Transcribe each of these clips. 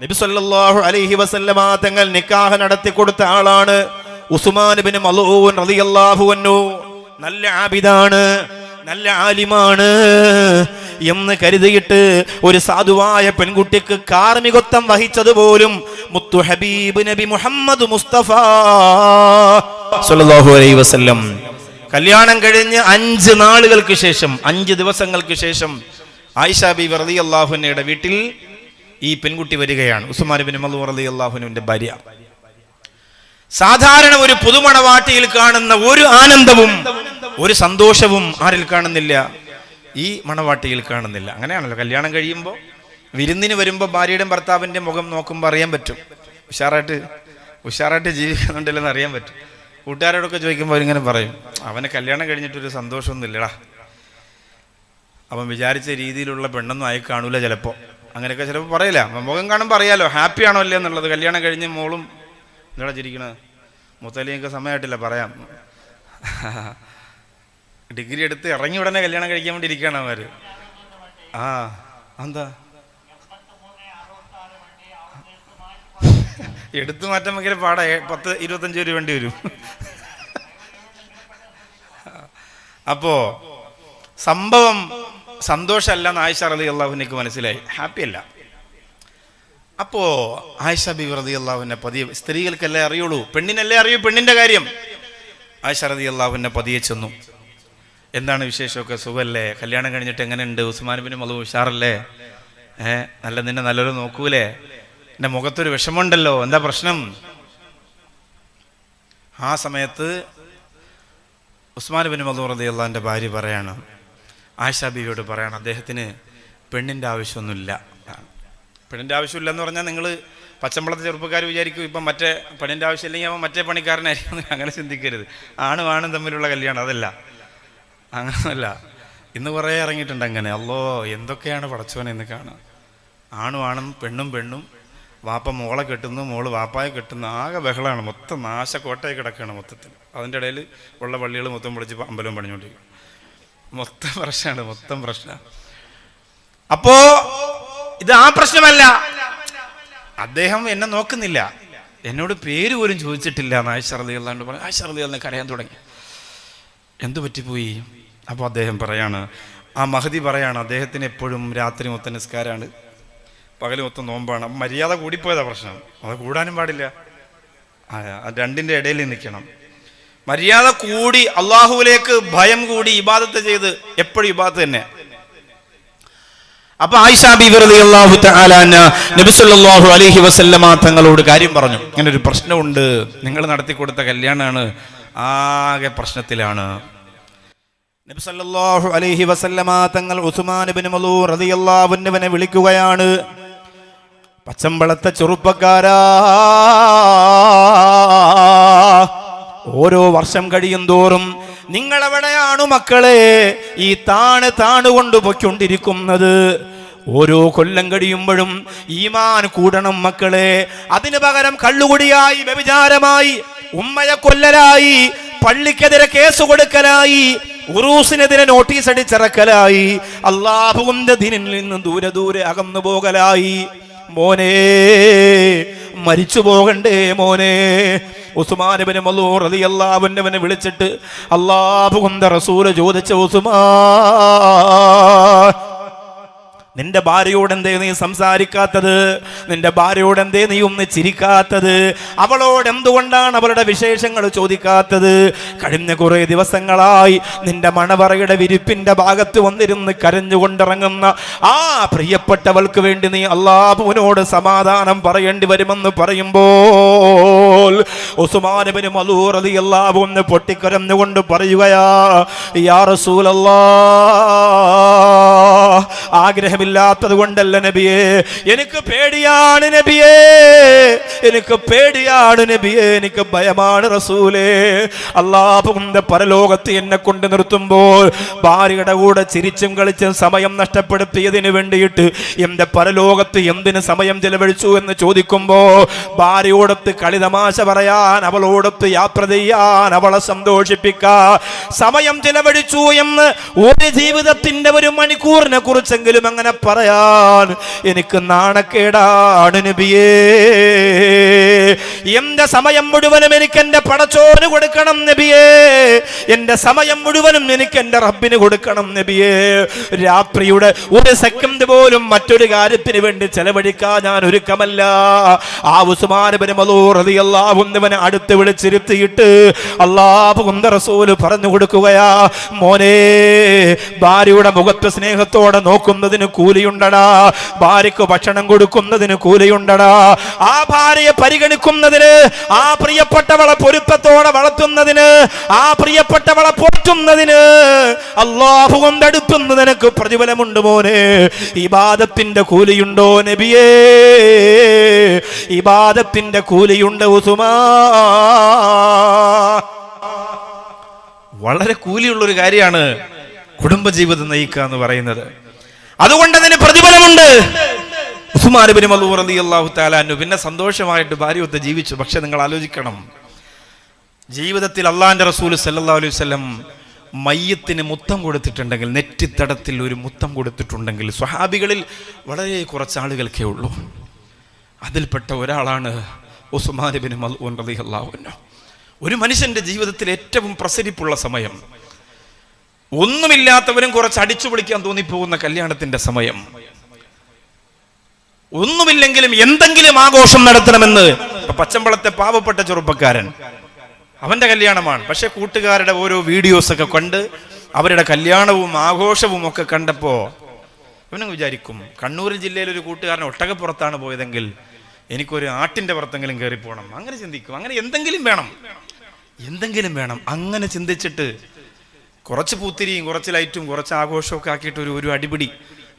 നബി സല്ലല്ലാഹു അലൈഹി വസല്ലമ തങ്ങൾ നിക്കാഹ് നടത്തി കൊടുത്ത ആളാണ് ഉസ്മാൻ ഇബ്നു മൽഊൻ റളിയല്ലാഹു അൻഹു. നല്ല ആബിദാണ്, നല്ല ആലിമാണ് എന്ന് കരുതിയിട്ട് ഒരു സാധുവായ പെൺകുട്ടിക്ക് കാർമികത്വം വഹിച്ചത് പോലും മുത്തു ഹബീബ് നബി മുഹമ്മദ് മുസ്തഫ സല്ലല്ലാഹു അലൈഹി വസല്ലം. കല്യാണം കഴിഞ്ഞ് 5 നാളുകൾക്ക് ശേഷം, 5 ദിവസങ്ങൾക്ക് ശേഷം ആയിഷ ബീവി റളിയല്ലാഹു അൻഹയുടെ വീട്ടിൽ ഈ പെൺകുട്ടി വരികയാണ്. ഉസ്മാൻ ഇബ്നു മൽഊൻ റളിയല്ലാഹു അൻഹുവിന്റെ ഭാര്യ. സാധാരണ ഒരു പുതുമണവാട്ടിയിൽ കാണുന്ന ഒരു ആനന്ദവും ഒരു സന്തോഷവും ആരിൽ കാണുന്നില്ല? ഈ മണവാട്ടിയിൽ കാണുന്നില്ല. അങ്ങനെയാണല്ലോ കല്യാണം കഴിയുമ്പോൾ വിരുന്നിന് വരുമ്പോൾ ഭാര്യയുടെയും ഭർത്താവിൻ്റെ മുഖം നോക്കുമ്പോൾ അറിയാൻ പറ്റും, ഉഷാറായിട്ട് ജീവിക്കുന്നുണ്ടല്ലെന്ന് അറിയാൻ പറ്റും. കൂട്ടുകാരോടൊക്കെ ചോദിക്കുമ്പോൾ അവരിങ്ങനെ പറയും, അവന് കല്യാണം കഴിഞ്ഞിട്ടൊരു സന്തോഷമൊന്നും ഇല്ലടാ, അവൻ വിചാരിച്ച രീതിയിലുള്ള പെണ്ണൊന്നും ആയി കാണൂല ചിലപ്പോൾ. അങ്ങനെയൊക്കെ ചിലപ്പോൾ പറയില്ല. മുഖം കാണുമ്പോൾ അറിയാലോ ഹാപ്പി ആണോ അല്ലേ എന്നുള്ളത്. കല്യാണം കഴിഞ്ഞ് മോളും എന്താ ചിരിക്കണത്? മുത്തലിയൊക്കെ സമയമായിട്ടില്ല പറയാം. ഡിഗ്രി എടുത്ത് ഇറങ്ങി ഉടനെ കല്യാണം കഴിക്കാൻ വേണ്ടി ഇരിക്കുകയാണ് അവര്. എന്താ എടുത്തു മാറ്റാൻ ഭയങ്കര പാടാ. 10-25 രൂപ വേണ്ടി വരും. അപ്പോ സംഭവം സന്തോഷമല്ലെന്ന് ആയിഷ റളിയല്ലാഹു അൻഹയ്ക്ക് മനസ്സിലായി, ഹാപ്പി അല്ല. അപ്പോ ആയിഷ ബീവി റളിയല്ലാഹു അൻഹ പതിയെ, സ്ത്രീകൾക്കല്ലേ അറിയുള്ളൂ, പെണ്ണിനല്ലേ അറിയൂ പെണ്ണിന്റെ കാര്യം. ആയിഷ റളിയല്ലാഹു അൻഹ പതിയെ ചെന്നു. എന്താണ് വിശേഷമൊക്കെ, സുഖല്ലേ? കല്യാണം കഴിഞ്ഞിട്ട് എങ്ങനെയുണ്ട്? ഉസ്മാൻ ഇബ്നു മൽഊൻ ഉഷാറല്ലേ? നിന്നെ നല്ലൊരു നോക്കൂലേ? എൻ്റെ മുഖത്തൊരു വിഷമമുണ്ടല്ലോ, എന്താ പ്രശ്നം? ആ സമയത്ത് ഉസ്മാൻ ഇബ്നു മൽഊൻ റളിയല്ലാഹു അൻഹുവിൻ്റെ ഭാര്യ പറയാണ്, ആയിഷ ബീവിയോട് പറയാണ്, അദ്ദേഹത്തിന് പെണ്ണിൻ്റെ ആവശ്യമൊന്നുമില്ല. പെണ്ണിൻ്റെ ആവശ്യമില്ല എന്ന് പറഞ്ഞാൽ നിങ്ങൾ പച്ചമ്പളത്തെ ചെറുപ്പക്കാർ വിചാരിക്കും ഇപ്പം മറ്റേ പെണ്ണിൻ്റെ ആവശ്യമില്ലെങ്കിൽ അവൻ മറ്റേ പണിക്കാരനായിരിക്കും. അങ്ങനെ ചിന്തിക്കരുത്. ആണും ആണും തമ്മിലുള്ള കല്യാണം അതല്ല, അങ്ങനല്ല. ഇന്ന് കുറേ ഇറങ്ങിയിട്ടുണ്ട് അങ്ങനെ. അല്ലോ എന്തൊക്കെയാണ് പടച്ചോനെ എന്ന് കാണുക. ആണും ആണും പെണ്ണും പെണ്ണും, വാപ്പ മോളെ കെട്ടുന്നു, മോള് വാപ്പായെ കെട്ടുന്നു, ആകെ ബഹളമാണ്. മൊത്തം നാശക്കോട്ടയിൽ കിടക്കുകയാണ് മൊത്തത്തിൽ. അതിൻ്റെ ഇടയിൽ ഉള്ള പള്ളികൾ മൊത്തം വിളിച്ച് അമ്പലം പണിഞ്ഞുകൊണ്ടിരിക്കും. മൊത്തം പ്രശ്നമാണ്. അപ്പോ ഇത് ആ പ്രശ്നമല്ല. അദ്ദേഹം എന്നെ നോക്കുന്നില്ല, എന്നോട് പേര് പോലും ചോദിച്ചിട്ടില്ല എന്ന് ആയിഷ റളിയല്ലാഹു അൻഹ പറഞ്ഞു. ആയിഷ റളിയല്ലാഹു അൻഹ കരയാൻ തുടങ്ങി. എന്തു പറ്റിപ്പോയി? അപ്പോൾ അദ്ദേഹം പറയാണ്, ആ മഹദി പറയാണ്, അദ്ദേഹത്തിന് എപ്പോഴും രാത്രി മൊത്തം നിസ്കാരമാണ്, പകൽ മൊത്തം നോമ്പാണ്. അപ്പം മര്യാദ കൂടിപ്പോയതാ പ്രശ്നം. അത് കൂടാനും പാടില്ല, രണ്ടിൻ്റെ ഇടയിൽ നിൽക്കണം. മര്യാദ കൂടി, അള്ളാഹുവിലേക്ക് ഭയം കൂടി, ഇബാദത്ത് ചെയ്ത് എപ്പോഴും ഇബാദത്ത് തന്നെ. അപ്പൊ ആയിഷ ബീവി റളിയല്ലാഹു തആല അൻഹ നബി സല്ലല്ലാഹു അലൈഹി വസല്ലമ തങ്ങളോട് കാര്യം പറഞ്ഞു, ഇങ്ങനെ ഒരു പ്രശ്നമുണ്ട്, നിങ്ങൾ നടത്തി കൊടുത്ത കല്യാണമാണ്, ആകെ പ്രശ്നത്തിലാണ്. നബി സല്ലല്ലാഹു അലൈഹി വസല്ലമ തങ്ങൾ ഉസ്മാൻ ഇബ്നു മൽഊൻ റളിയല്ലാഹു അൻഹുവിനെ വിളിക്കുകയാണ്. പച്ചമ്പളത്തെ ചെറുപ്പക്കാരാ, ഓരോ വർഷം കഴിയും തോറും നിങ്ങളെവിടെയാണു മക്കളെ ഈ താണുകൊണ്ട് പൊയ്ക്കൊണ്ടിരിക്കുന്നത്? ഓരോ കൊല്ലം കഴിയുമ്പോഴും ഈമാൻ കൂടണം മക്കളെ. അതിനു പകരം കള്ളുകുടിയായി, വ്യഭിചാരമായി, ഉമ്മയെ കൊല്ലലായി, പള്ളിക്കെതിരെ കേസ് കൊടുക്കലായി, ഉറൂസിനെതിരെ നോട്ടീസ് അടിച്ചിറക്കലായി, അല്ലാഹുവിന്റെ ദീനിൽ നിന്ന് ദൂരെ അകന്നു പോകലായി. മോനെ, മരിച്ചു പോകണ്ടേ മോനെ? ഉസ്മാൻ ഇബ്നു മൽഊൻ റളിയല്ലാഹു അൻഹുവിനെ വിളിച്ചിട്ട് അല്ലാഹുവിന്റെ റസൂൽ ചോദിച്ച, ഉസ്മാൻ, നിന്റെ ഭാര്യയോട് എന്തേ നീ സംസാരിക്കാത്തത്? നിന്റെ ഭാര്യയോട് എന്തേ നീ ഒന്ന് ചിരിക്കാത്തത്? അവളോട് എന്തുകൊണ്ടാണ് അവളുടെ വിശേഷങ്ങൾ ചോദിക്കാത്തത്? കഴിഞ്ഞ കുറെ ദിവസങ്ങളായി നിന്റെ മണവറയുടെ വിരിപ്പിന്റെ ഭാഗത്ത് വന്നിരുന്ന് കരഞ്ഞുകൊണ്ടിറങ്ങുന്ന ആ പ്രിയപ്പെട്ടവൾക്ക് വേണ്ടി നീ അല്ലാഹുവിനോട് സമാധാനം പറയേണ്ടി വരുമെന്ന് പറയുമ്പോൾ ഉസ്മാൻ ഇബ്നു മൽഊൻ റളിയല്ലാഹു അൻഹു പൊട്ടിക്കരഞ്ഞുകൊണ്ട് പറയുകയാ, യാ റസൂലല്ലാഹ്, ആഗ്രഹമില്ലാത്തത് കൊണ്ടല്ല നബിയേ, എനിക്ക് പേടിയാണ് നബിയേ, എനിക്ക് പേടിയാണ് നബിയേ, എനിക്ക് ഭയമാണ് റസൂലേ. അല്ലാഹുവിന്റെ പരലോകത്ത് എന്നെ കൊണ്ട് നിർത്തുമ്പോൾ ഭാര്യയുടെ കൂടെ ചിരിച്ചും കളിച്ചും സമയം നഷ്ടപ്പെടുത്തിയതിന് വേണ്ടിയിട്ട് എന്റെ പരലോകത്ത് എന്തിന് സമയം ചെലവഴിച്ചു എന്ന് ചോദിക്കുമ്പോ ഭാര്യയോടൊത്ത് കളിതമാശ പറയാൻ, അവളോടൊത്ത് യാത്ര ചെയ്യാൻ, അവളെ സന്തോഷിപ്പിക്കാൻ സമയം ചെലവഴിച്ചു എന്ന് ഒരു ജീവിതത്തിന്റെ 1 മണിക്കൂറിനെ കുറിച്ചെങ്കിലും അങ്ങനെ തന്നെ പറയാൻ എനിക്ക് നാണക്കേടാണ് നബിയേ. എന്റെ സമയം മുഴുവനും എനിക്ക് എന്റെ പടച്ചോന് കൊടുക്കണം നബിയേ. എന്റെ സമയം മുഴുവനും എനിക്ക് എന്റെ റബ്ബിന് കൊടുക്കണം നബിയേ. രാത്രിയുടെ ഒരു സെക്കൻഡ് പോലും മറ്റൊരു കാര്യത്തിന് വേണ്ടി ചെലവഴിക്കാൻ ഞാൻ ഒരുക്കമല്ല. ആ ഉസ്മാൻ ഇബ്നു മളൂൻ റളിയല്ലാഹു അൻഹുവിനെ അടുത്ത് വിളിച്ചിരുത്തിയിട്ട് അല്ലാഹുവിന്റെ റസൂൽ പറഞ്ഞു കൊടുക്കുകയാ, മോനെ, ഭാര്യയുടെ മുഖത്ത് സ്നേഹത്തോടെ നോക്കുന്നതിന് കൂലിയുണ്ടടാ, ഭാര്യക്ക് ഭക്ഷണം കൊടുക്കുന്നതിന് കൂലിയുണ്ടടാ, ആ ഭാര്യയെ പരിഗണിക്കുന്നതിന്, ആ പ്രിയപ്പെട്ടവളെ പൊരുത്തത്തോടെ വളർത്തുന്നതിന്, ആ പ്രിയപ്പെട്ടവളെ പോറ്റുന്നതിന് അല്ലാഹു കൊണ്ടടുത്തുന്ന നിനക്ക് പ്രതിഫലമുണ്ട് മോനെ. ഇബാദത്തിന്റെ കൂലിയുണ്ടോ നബിയേ? ഇബാദത്തിന്റെ കൂലിയുണ്ട് ഉസ്മാൻ. വളരെ കൂലിയുള്ളൊരു കാര്യമാണ് കുടുംബജീവിതം നയിക്കുക എന്ന് പറയുന്നത്. അതുകൊണ്ട് അതിന് പ്രതിഫലമുണ്ട്. ഉസ്മാൻ ഇബ്നു മളൂൻ റളിയല്ലാഹു തആല അൻഹു പിന്നെ സന്തോഷമായിട്ട് ഭാര്യയൊത്ത് ജീവിച്ചു. പക്ഷെ നിങ്ങൾ ആലോചിക്കണം, ജീവിതത്തിൽ അള്ളാഹിന്റെ റസൂൽ സല്ലല്ലാഹു അലൈഹി വസല്ലം മയ്യത്തിന് മുത്തം കൊടുത്തിട്ടുണ്ടെങ്കിൽ, നെറ്റിത്തടത്തിൽ ഒരു മുത്തം കൊടുത്തിട്ടുണ്ടെങ്കിൽ സ്വഹാബികളിൽ വളരെ കുറച്ച് ആളുകൾക്കേ ഉള്ളൂ. അതിൽപ്പെട്ട ഒരാളാണ് ഉസ്മാൻ ഇബ്നു മളൂൻ റളിയല്ലാഹു അൻഹു. ഒരു മനുഷ്യന്റെ ജീവിതത്തിൽ ഏറ്റവും പ്രസരിപ്പുള്ള സമയം, ഒന്നുമില്ലാത്തവരും കുറച്ച് അടിച്ചു പൊളിക്കാൻ തോന്നിപ്പോകുന്ന കല്യാണത്തിന്റെ സമയം, ഒന്നുമില്ലെങ്കിലും എന്തെങ്കിലും ആഘോഷം നടത്തണമെന്ന്. ഇപ്പൊ പച്ചമ്പളത്തെ പാവപ്പെട്ട ചെറുപ്പക്കാരൻ, അവന്റെ കല്യാണമാണ്. പക്ഷെ കൂട്ടുകാരുടെ ഓരോ വീഡിയോസ് ഒക്കെ കണ്ട് അവരുടെ കല്യാണവും ആഘോഷവും ഒക്കെ കണ്ടപ്പോ അവനങ്ങ് വിചാരിക്കും, കണ്ണൂർ ജില്ലയിൽ ഒരു കൂട്ടുകാരൻ ഒട്ടകപ്പുറത്താണ് പോയതെങ്കിൽ എനിക്കൊരു ആട്ടിന്റെ പുറത്തെങ്കിലും കയറി പോകണം. അങ്ങനെ ചിന്തിക്കും. അങ്ങനെ എന്തെങ്കിലും വേണം, എന്തെങ്കിലും വേണം. അങ്ങനെ ചിന്തിച്ചിട്ട് കുറച്ച് പൂത്തിരിയും കുറച്ച് ലൈറ്റും കുറച്ച് ആഘോഷമൊക്കെ ആക്കിയിട്ട് ഒരു അടിപിടി.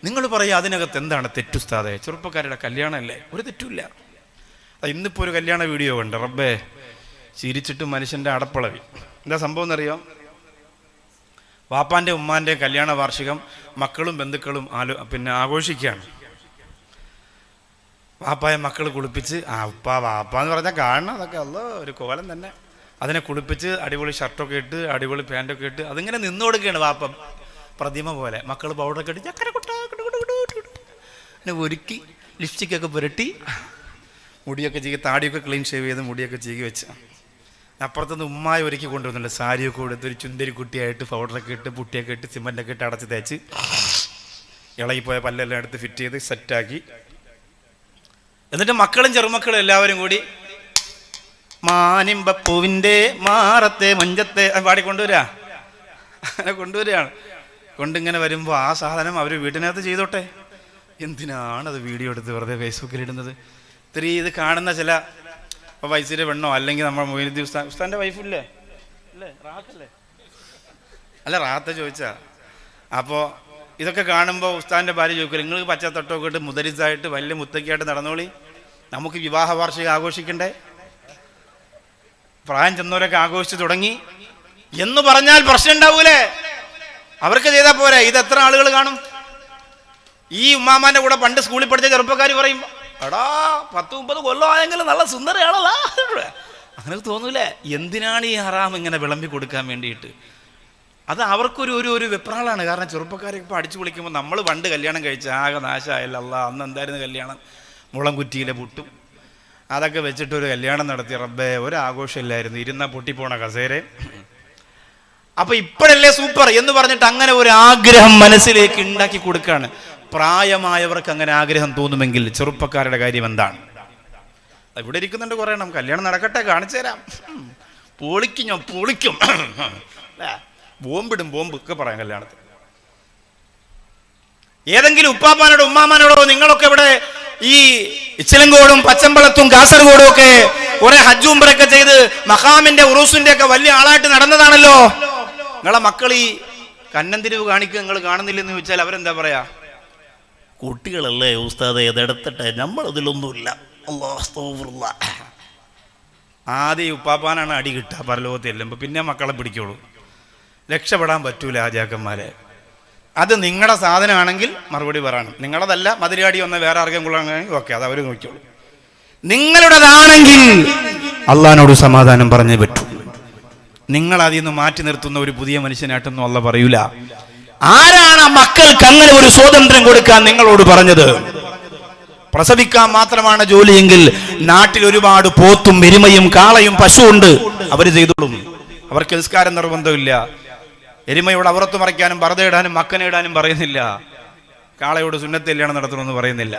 നിങ്ങൾ പറയാം, അതിനകത്ത് എന്താണ് തെറ്റുസ്താദേ? ചെറുപ്പക്കാരുടെ കല്യാണമല്ലേ, ഒരു തെറ്റുമില്ല. ഇന്നിപ്പോൾ ഒരു കല്യാണ വീഡിയോ കണ്ട്, റബ്ബേ, ചിരിച്ചിട്ട് മനുഷ്യന്റെ അടപ്പളവി. എന്താ സംഭവം എന്നറിയോ? വാപ്പാന്റെ ഉമ്മാന്റെ കല്യാണ വാർഷികം മക്കളും ബന്ധുക്കളും ആഘോഷിക്കുകയാണ്. വാപ്പായ മക്കൾ കുളിപ്പിച്ച്, വാപ്പ എന്ന് പറഞ്ഞാൽ കാണണം, അതൊക്കെ അല്ലോ ഒരു കോലം തന്നെ. അതിനെ കുളിപ്പിച്ച് അടിപൊളി ഷർട്ടൊക്കെ ഇട്ട് അടിപൊളി പാൻറ്റൊക്കെ ഇട്ട് അതിങ്ങനെ നിന്നു കൊടുക്കുകയാണ് വാപ്പ പ്രതിമ പോലെ. മക്കൾ പൗഡറൊക്കെ ഇട്ട് അങ്ങനെ ഒരുക്കി ലിപ്സ്റ്റിക്കൊക്കെ പുരട്ടി മുടിയൊക്കെ ചീകി, താടിയൊക്കെ ക്ലീൻ ഷേവ് ചെയ്ത് മുടിയൊക്കെ ചീകി വെച്ച് അപ്പുറത്തുനിന്ന് ഉമ്മായ ഒരുക്കി കൊണ്ടുവന്നില്ല. സാരിയൊക്കെ കൊടുത്ത് ഒരു ചുന്തരി കുട്ടിയായിട്ട് പൗഡറൊക്കെ ഇട്ട് പുട്ടിയൊക്കെ ഇട്ട് സിമൻ്റൊക്കെ ഇട്ട് അടച്ച് തേച്ച് ഇളകിപ്പോയ പല്ലെല്ലാം എടുത്ത് ഫിറ്റ് ചെയ്ത് സെറ്റാക്കി. എന്നിട്ട് മക്കളും ചെറുമക്കളും എല്ലാവരും കൂടി മാനിമ്പപ്പൂവിൻ്റെ മാറത്തെ മഞ്ചത്തെ പാടിക്കൊണ്ടുവരാ, അങ്ങനെ കൊണ്ടുവരികയാണ്. കൊണ്ടിങ്ങനെ വരുമ്പോൾ ആ സാധനം അവർ വീട്ടിനകത്ത് ചെയ്തോട്ടെ. എന്തിനാണത് വീഡിയോ എടുത്ത് വെറുതെ ഫേസ്ബുക്കിലിടുന്നത്? ഇത്തിരി ഇത് കാണുന്ന ചില വയസ്സിലെ പെണ്ണോ അല്ലെങ്കിൽ നമ്മൾ മൊയ്നുദ്ദീൻ ഉസ്താൻ്റെ വൈഫില്ലേ, അല്ലേ, റാത്തല്ലേ, അല്ല റാത്ത ചോദിച്ചാ. അപ്പോൾ ഇതൊക്കെ കാണുമ്പോൾ ഉസ്താദിൻ്റെ ഭാര്യ ചോദിക്കില്ല, നിങ്ങൾ പച്ചത്തട്ടൊക്കെ ഇട്ട് മുദരിസായിട്ട് വലിയ മുത്തക്കിയായിട്ട് നടന്നോളി, നമുക്ക് വിവാഹ വാർഷികം ആഘോഷിക്കണ്ടേ, പ്രായം ചെന്നവരൊക്കെ ആഘോഷിച്ച് തുടങ്ങി എന്ന് പറഞ്ഞാൽ പ്രശ്നം ഉണ്ടാവൂലേ? അവർക്ക് ചെയ്താൽ പോരെ. ഇത് എത്ര ആളുകൾ കാണും? ഈ ഉമ്മാമാന്റെ കൂടെ പണ്ട് സ്കൂളിൽ പഠിച്ച ചെറുപ്പക്കാർ പറയും, എടാ 10-30 കൊല്ലം ആയെങ്കിലും നല്ല സുന്ദരയാണല്ലോ, അങ്ങനെ തോന്നൂലേ? എന്തിനാണ് ഈ ഹറാം ഇങ്ങനെ വിളമ്പി കൊടുക്കാൻ വേണ്ടിയിട്ട്? അത് അവർക്കൊരു ഒരു വെപ്രാളാണ്. കാരണം ചെറുപ്പക്കാരെ ഇപ്പോൾ അടിച്ചു പൊളിക്കുമ്പോൾ നമ്മൾ പണ്ട് കല്യാണം കഴിച്ച ആകെ നാശമായല്ല. അന്ന് എന്തായിരുന്നു കല്യാണം? മുളം കുറ്റിയിലെ പുട്ടും അതൊക്കെ വെച്ചിട്ടൊരു കല്യാണം നടത്തി. റബ്ബേ, ഒരാഘോഷമില്ലായിരുന്നു, ഇരുന്ന പൊട്ടിപ്പോണ കസേര. അപ്പൊ ഇപ്പോഴല്ലേ സൂപ്പർ എന്ന് പറഞ്ഞിട്ട് അങ്ങനെ ഒരു ആഗ്രഹം മനസ്സിലേക്ക് ഉണ്ടാക്കി കൊടുക്കുകയാണ്. പ്രായമായവർക്ക് അങ്ങനെ ആഗ്രഹം തോന്നുമെങ്കിൽ ചെറുപ്പക്കാരുടെ കാര്യം എന്താണ്? ഇവിടെ ഇരിക്കുന്നുണ്ട് കുറേ എണ്ണം. കല്യാണം നടക്കട്ടെ, കാണിച്ചു തരാം, പൊളിക്കും, ഞാൻ പൊളിക്കും, ബോംബിടും, ബോംബ് ഒക്കെ പറയാം കല്യാണത്തിൽ. ഏതെങ്കിലും ഉപ്പാപ്പാനോടോ ഉമ്മാമാനോടോ നിങ്ങളൊക്കെ ഇവിടെ ഈ ഇച്ചിലങ്കോടും പച്ചമ്പളത്തും കാസർഗോഡും ഒക്കെ കുറെ ഹജ്ജ് ഉംറയൊക്കെ ചെയ്ത് മഖാമിന്റെ ഉറൂസിന്റെ ഒക്കെ വലിയ ആളായിട്ട് നടന്നതാണല്ലോ. നിങ്ങളെ മക്കൾ ഈ കന്നന്തിരിവ് കാണിക്കുക നിങ്ങൾ കാണുന്നില്ലെന്ന് ചോദിച്ചാൽ അവരെന്താ പറയാ? കുട്ടികളല്ലേ ഉസ്താദേ, ഇതെടുത്തിട്ടെ, നമ്മളതിലൊന്നുമില്ല. ആദ്യം ഉപ്പാപ്പാനാണ് അടി കിട്ടുക പരലോകത്ത് ചെല്ലുമ്പോൾ, പിന്നെ മക്കളെ പിടിക്കുള്ളൂ. രക്ഷപ്പെടാൻ പറ്റൂല ആജാക്കന്മാരെ. അത് നിങ്ങളുടെ സാധനമാണെങ്കിൽ മറുപടി പറയണം. നിങ്ങളതല്ല, മതിരാടി വന്ന വേറെ ആർക്കും കൊള്ളാണെങ്കിൽ ഓക്കെ, അത് അവർ നോക്കിയോളൂ. നിങ്ങളുടേതാണെങ്കിൽ അള്ളാഹിനോട് സമാധാനം പറഞ്ഞേ പറ്റൂ. നിങ്ങൾ അതിൽ നിന്ന് മാറ്റി നിർത്തുന്ന ഒരു പുതിയ മനുഷ്യനായിട്ടൊന്നും അള്ളാഹ് പറയൂല. ആരാണ് ആ മക്കൾക്ക് അങ്ങനെ ഒരു സ്വാതന്ത്ര്യം കൊടുക്കാൻ നിങ്ങളോട് പറഞ്ഞത്? പ്രസവിക്കാൻ മാത്രമാണ് ജോലിയെങ്കിൽ നാട്ടിൽ ഒരുപാട് പോത്തും എരുമയും കാളയും പശുവുണ്ട്, അവര് ചെയ്തോളും. അവർക്ക് നിസ്കാരം നിർബന്ധമില്ല. എരുമയോട് അവറത്ത് മറിക്കാനും പർദ്ദയിടാനും മക്കനിടാനും പറയുന്നില്ല. കാളയോട് സുന്നത്ത് കല്യാണം നടത്തണമെന്ന് പറയുന്നില്ല.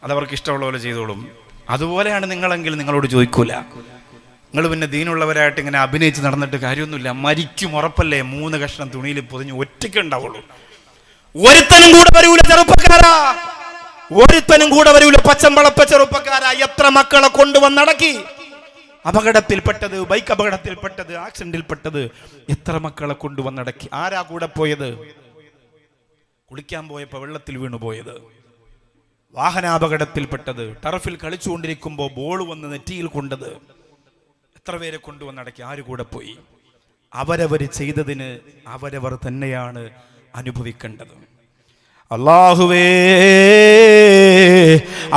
അതവർക്ക് ഇഷ്ടമുള്ള പോലെ ചെയ്തോളും. അതുപോലെയാണ് നിങ്ങളെങ്കിൽ നിങ്ങളോട് ചോദിക്കൂല. നിങ്ങൾ പിന്നെ ദീനുള്ളവരായിട്ട് ഇങ്ങനെ അഭിനയിച്ച് നടന്നിട്ട് കാര്യമൊന്നുമില്ല. മരിക്കും ഉറപ്പല്ലേ? 3 കഷ്ണം തുണിയിൽ പൊതിഞ്ഞ് ഒറ്റയ്ക്ക് ഉണ്ടാവുള്ളൂ. ഒരുത്തനും കൂടെ വരൂല ചെറുപ്പക്കാരാ, ഒരുത്തനും കൂടെ വരൂല പച്ചമ്പളപ്പ ചെറുപ്പക്കാരാ. എത്ര മക്കളെ കൊണ്ടുവന്നടക്കി, അപകടത്തിൽപ്പെട്ടത്, ബൈക്ക് അപകടത്തിൽപ്പെട്ടത്, ആക്സിഡന്റിൽപ്പെട്ടത്, എത്ര മക്കളെ കൊണ്ടുവന്നടക്കി. ആരാ കൂടെ പോയത്? കുളിക്കാൻ പോയപ്പോ വെള്ളത്തിൽ വീണു പോയത്, വാഹനാപകടത്തിൽപ്പെട്ടത്, ടർഫിൽ കളിച്ചുകൊണ്ടിരിക്കുമ്പോൾ ബോൾ വന്ന് നെറ്റിയിൽ കൊണ്ടത്, എത്ര പേരെ കൊണ്ടുവന്നടക്കി. ആര് കൂടെ പോയി? അവരവര് ചെയ്തതിന് അവരവർ തന്നെയാണ് അനുഭവിക്കേണ്ടത്. അല്ലാഹുവേ,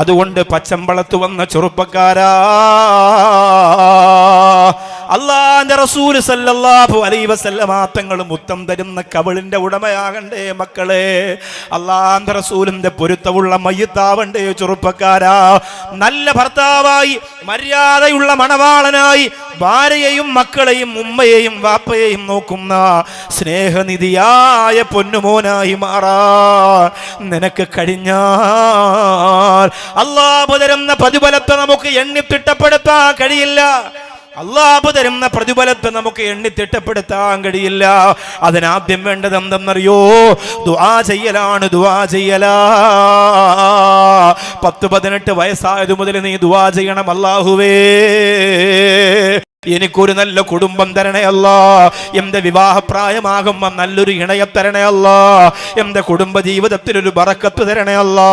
അതുകൊണ്ട് പച്ചമ്പളത്ത് വന്ന ചെറുപ്പക്കാരാ, അല്ലാഹുവിന്റെ റസൂൽ സല്ലല്ലാഹു അലൈഹി വസല്ലമ തങ്ങൾ മുത്തം തരുന്ന കവിളിന്റെ ഉടമയാകണ്ടേ മക്കളെ. അല്ലാഹുവിന്റെ റസൂലിന്റെ പൊരുത്തമുള്ള മയ്യിത്താവണ്ടേ ചെറുപ്പക്കാരാ. നല്ല ഭർത്താവായി, മര്യാദയുള്ള മണവാളനായി, ഭാര്യയെയും മക്കളെയും ഉമ്മയെയും വാപ്പയെയും നോക്കുന്ന സ്നേഹനിധിയായ പൊന്നുമോനായി മാറാ നിനക്ക് കഴിഞ്ഞാൽ അല്ലാഹു തരുന്ന പ്രതിഫലത്തെ നമുക്ക് എണ്ണിത്തിട്ടപ്പെടുത്താൻ കഴിയില്ല. അല്ലാഹു തരുന്ന പ്രതിഫലത്തെ നമുക്ക് എണ്ണിത്തിട്ടപ്പെടുത്താൻ കഴിയില്ല. അതിനാദ്യം വേണ്ടത് എന്തെന്നറിയോ? ദുആ ചെയ്യലാണ്, ദുആ ചെയ്യലാ. 10-18 വയസ്സായത് മുതൽ നീ ദുആ ചെയ്യണം. അല്ലാഹുവേ, എനിക്കൊരു നല്ല കുടുംബം തരണേ അല്ലാ. എന്റെ വിവാഹപ്രായമാകുമ്പോൾ നല്ലൊരു ഇണയെ തരണേ അല്ലാ. എന്റെ കുടുംബ ജീവിതത്തിൽ ഒരു ബറക്കത്ത് തരണേ അല്ലാ.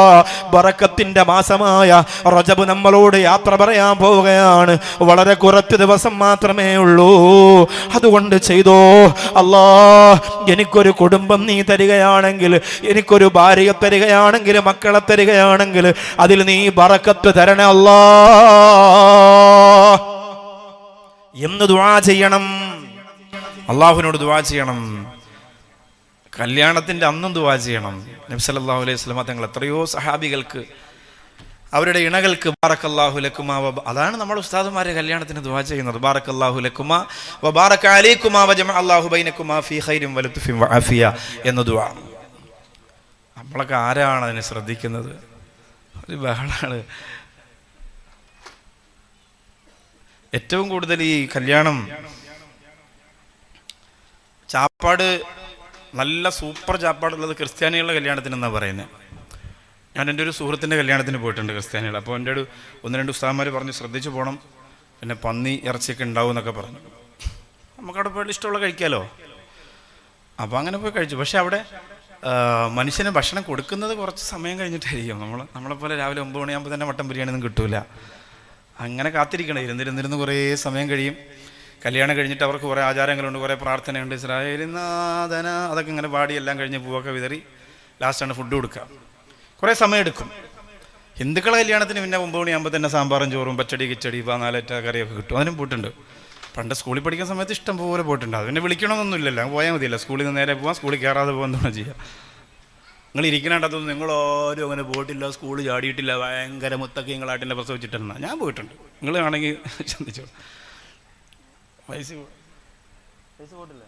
ബറക്കത്തിന്റെ മാസമായ റജബ് നമ്മളോട് യാത്ര പറയാൻ പോവുകയാണ്. വളരെ കുറച്ച് ദിവസം മാത്രമേ ഉള്ളൂ. അതുകൊണ്ട് ചെയ്തോ അല്ലാ, എനിക്കൊരു കുടുംബം നീ തരികയാണെങ്കിൽ, എനിക്കൊരു ഭാര്യയെ തരികയാണെങ്കിൽ, മക്കളെ തരികയാണെങ്കിൽ അതിൽ നീ ബറക്കത്ത് തരണേ അല്ലാ എന്ന് ദുആ ചെയ്യണം. അള്ളാഹുവിനോട് ദുആ ചെയ്യണം. കല്യാണത്തിന്റെ അന്നും ദുആ ചെയ്യണം. നബി സല്ലല്ലാഹു അലൈഹി വസല്ലം തങ്ങൾ എത്രയോ സഹാബികൾക്ക്, അവരുടെ ഇണകൾക്ക് ബാറക്കല്ലാഹു ലക്കുമാ, അതാണ് നമ്മൾ ഉസ്താദുമാരെ കല്യാണത്തിന് ദുആ ചെയ്യുന്നത്. ബാറക്കല്ലാഹു ലക്കുമാ വ ബാറക അലൈക്കുമാ വ ജമഅ അല്ലാഹു ബൈനക്കുമാ ഫീ ഖൈരിൻ വ ലത്ഫിൻ വ ആഫിയ എന്ന ദുആ. നമ്മളൊക്കെ ആരാണ് അതിനെ ശ്രദ്ധിക്കുന്നത്? ഒരു ബഹളാണ്. ഏറ്റവും കൂടുതൽ ഈ കല്യാണം ചാപ്പാട്, നല്ല സൂപ്പർ ചാപ്പാടുള്ളത് ക്രിസ്ത്യാനികളുടെ കല്യാണത്തിന് എന്നാണ് പറയുന്നത്. ഞാൻ എൻ്റെ ഒരു സുഹൃത്തിൻ്റെ കല്യാണത്തിന് പോയിട്ടുണ്ട് ക്രിസ്ത്യാനികൾ. അപ്പോൾ എൻ്റെ 1-2 ഉസ്താദന്മാർ പറഞ്ഞു ശ്രദ്ധിച്ചു പോകണം, പിന്നെ പന്നി ഇറച്ചിയൊക്കെ ഉണ്ടാവും എന്നൊക്കെ പറഞ്ഞു. നമുക്കവിടെ പോയിട്ട് ഇഷ്ടമുള്ള കഴിക്കാമല്ലോ. അപ്പോൾ അങ്ങനെ പോയി കഴിച്ചു. പക്ഷെ അവിടെ മനുഷ്യന് ഭക്ഷണം കൊടുക്കുന്നത് കുറച്ച് സമയം കഴിഞ്ഞിട്ടായിരിക്കും. നമ്മളെപ്പോലെ രാവിലെ 9 മണിയാകുമ്പോൾ തന്നെ മട്ടൻ ബിരിയാണി ഒന്നും കിട്ടൂല. അങ്ങനെ കാത്തിരിക്കണം. ഇരുന്നിരുന്ന് കുറേ സമയം കഴിയും. കല്യാണം കഴിഞ്ഞിട്ട് അവർക്ക് കുറേ ആചാരങ്ങളുണ്ട്, കുറേ പ്രാർത്ഥനയുണ്ട്. ഇസ്രായേലിനാഥന അതൊക്കെ ഇങ്ങനെ പാടി എല്ലാം കഴിഞ്ഞ് പൂവൊക്കെ വിതറി ലാസ്റ്റാണ് ഫുഡ് കൊടുക്കുക. കുറേ സമയം എടുക്കും. ഹിന്ദുക്കളെ കല്യാണത്തിന് പിന്നെ 9 മണിയാകുമ്പോൾ തന്നെ സാമ്പാറും ചോറും പച്ചടി കിച്ചടി 4 കറിയൊക്കെ കിട്ടും. അതിനും പോയിട്ടുണ്ട്. പണ്ട് സ്കൂളിൽ പഠിക്കുന്ന സമയത്ത് ഇഷ്ടം പോലെ പോയിട്ടുണ്ട്. അത് പിന്നെ വിളിക്കണമെന്നൊന്നുമില്ലല്ലോ, പോയാൽ മതിയല്ലോ. സ്കൂളിൽ നിന്ന് നേരെ പോകാം, സ്കൂളിൽ കയറാതെ പോകാൻ എന്താണ് ചെയ്യുക. നിങ്ങൾ ഇരിക്കണേണ്ടതൊന്നും നിങ്ങളാരും അങ്ങനെ പോയിട്ടില്ല, സ്കൂൾ ചാടിയിട്ടില്ല, ഭയങ്കര മുത്തൊക്കെ നിങ്ങളാട്ടിൻ്റെ പ്രസവിച്ചിട്ടെന്നാ. ഞാൻ പോയിട്ടുണ്ട്. നിങ്ങൾ ആണെങ്കിൽ ചിന്തിച്ചോ. വയസ്സ് പോയിട്ടില്ല,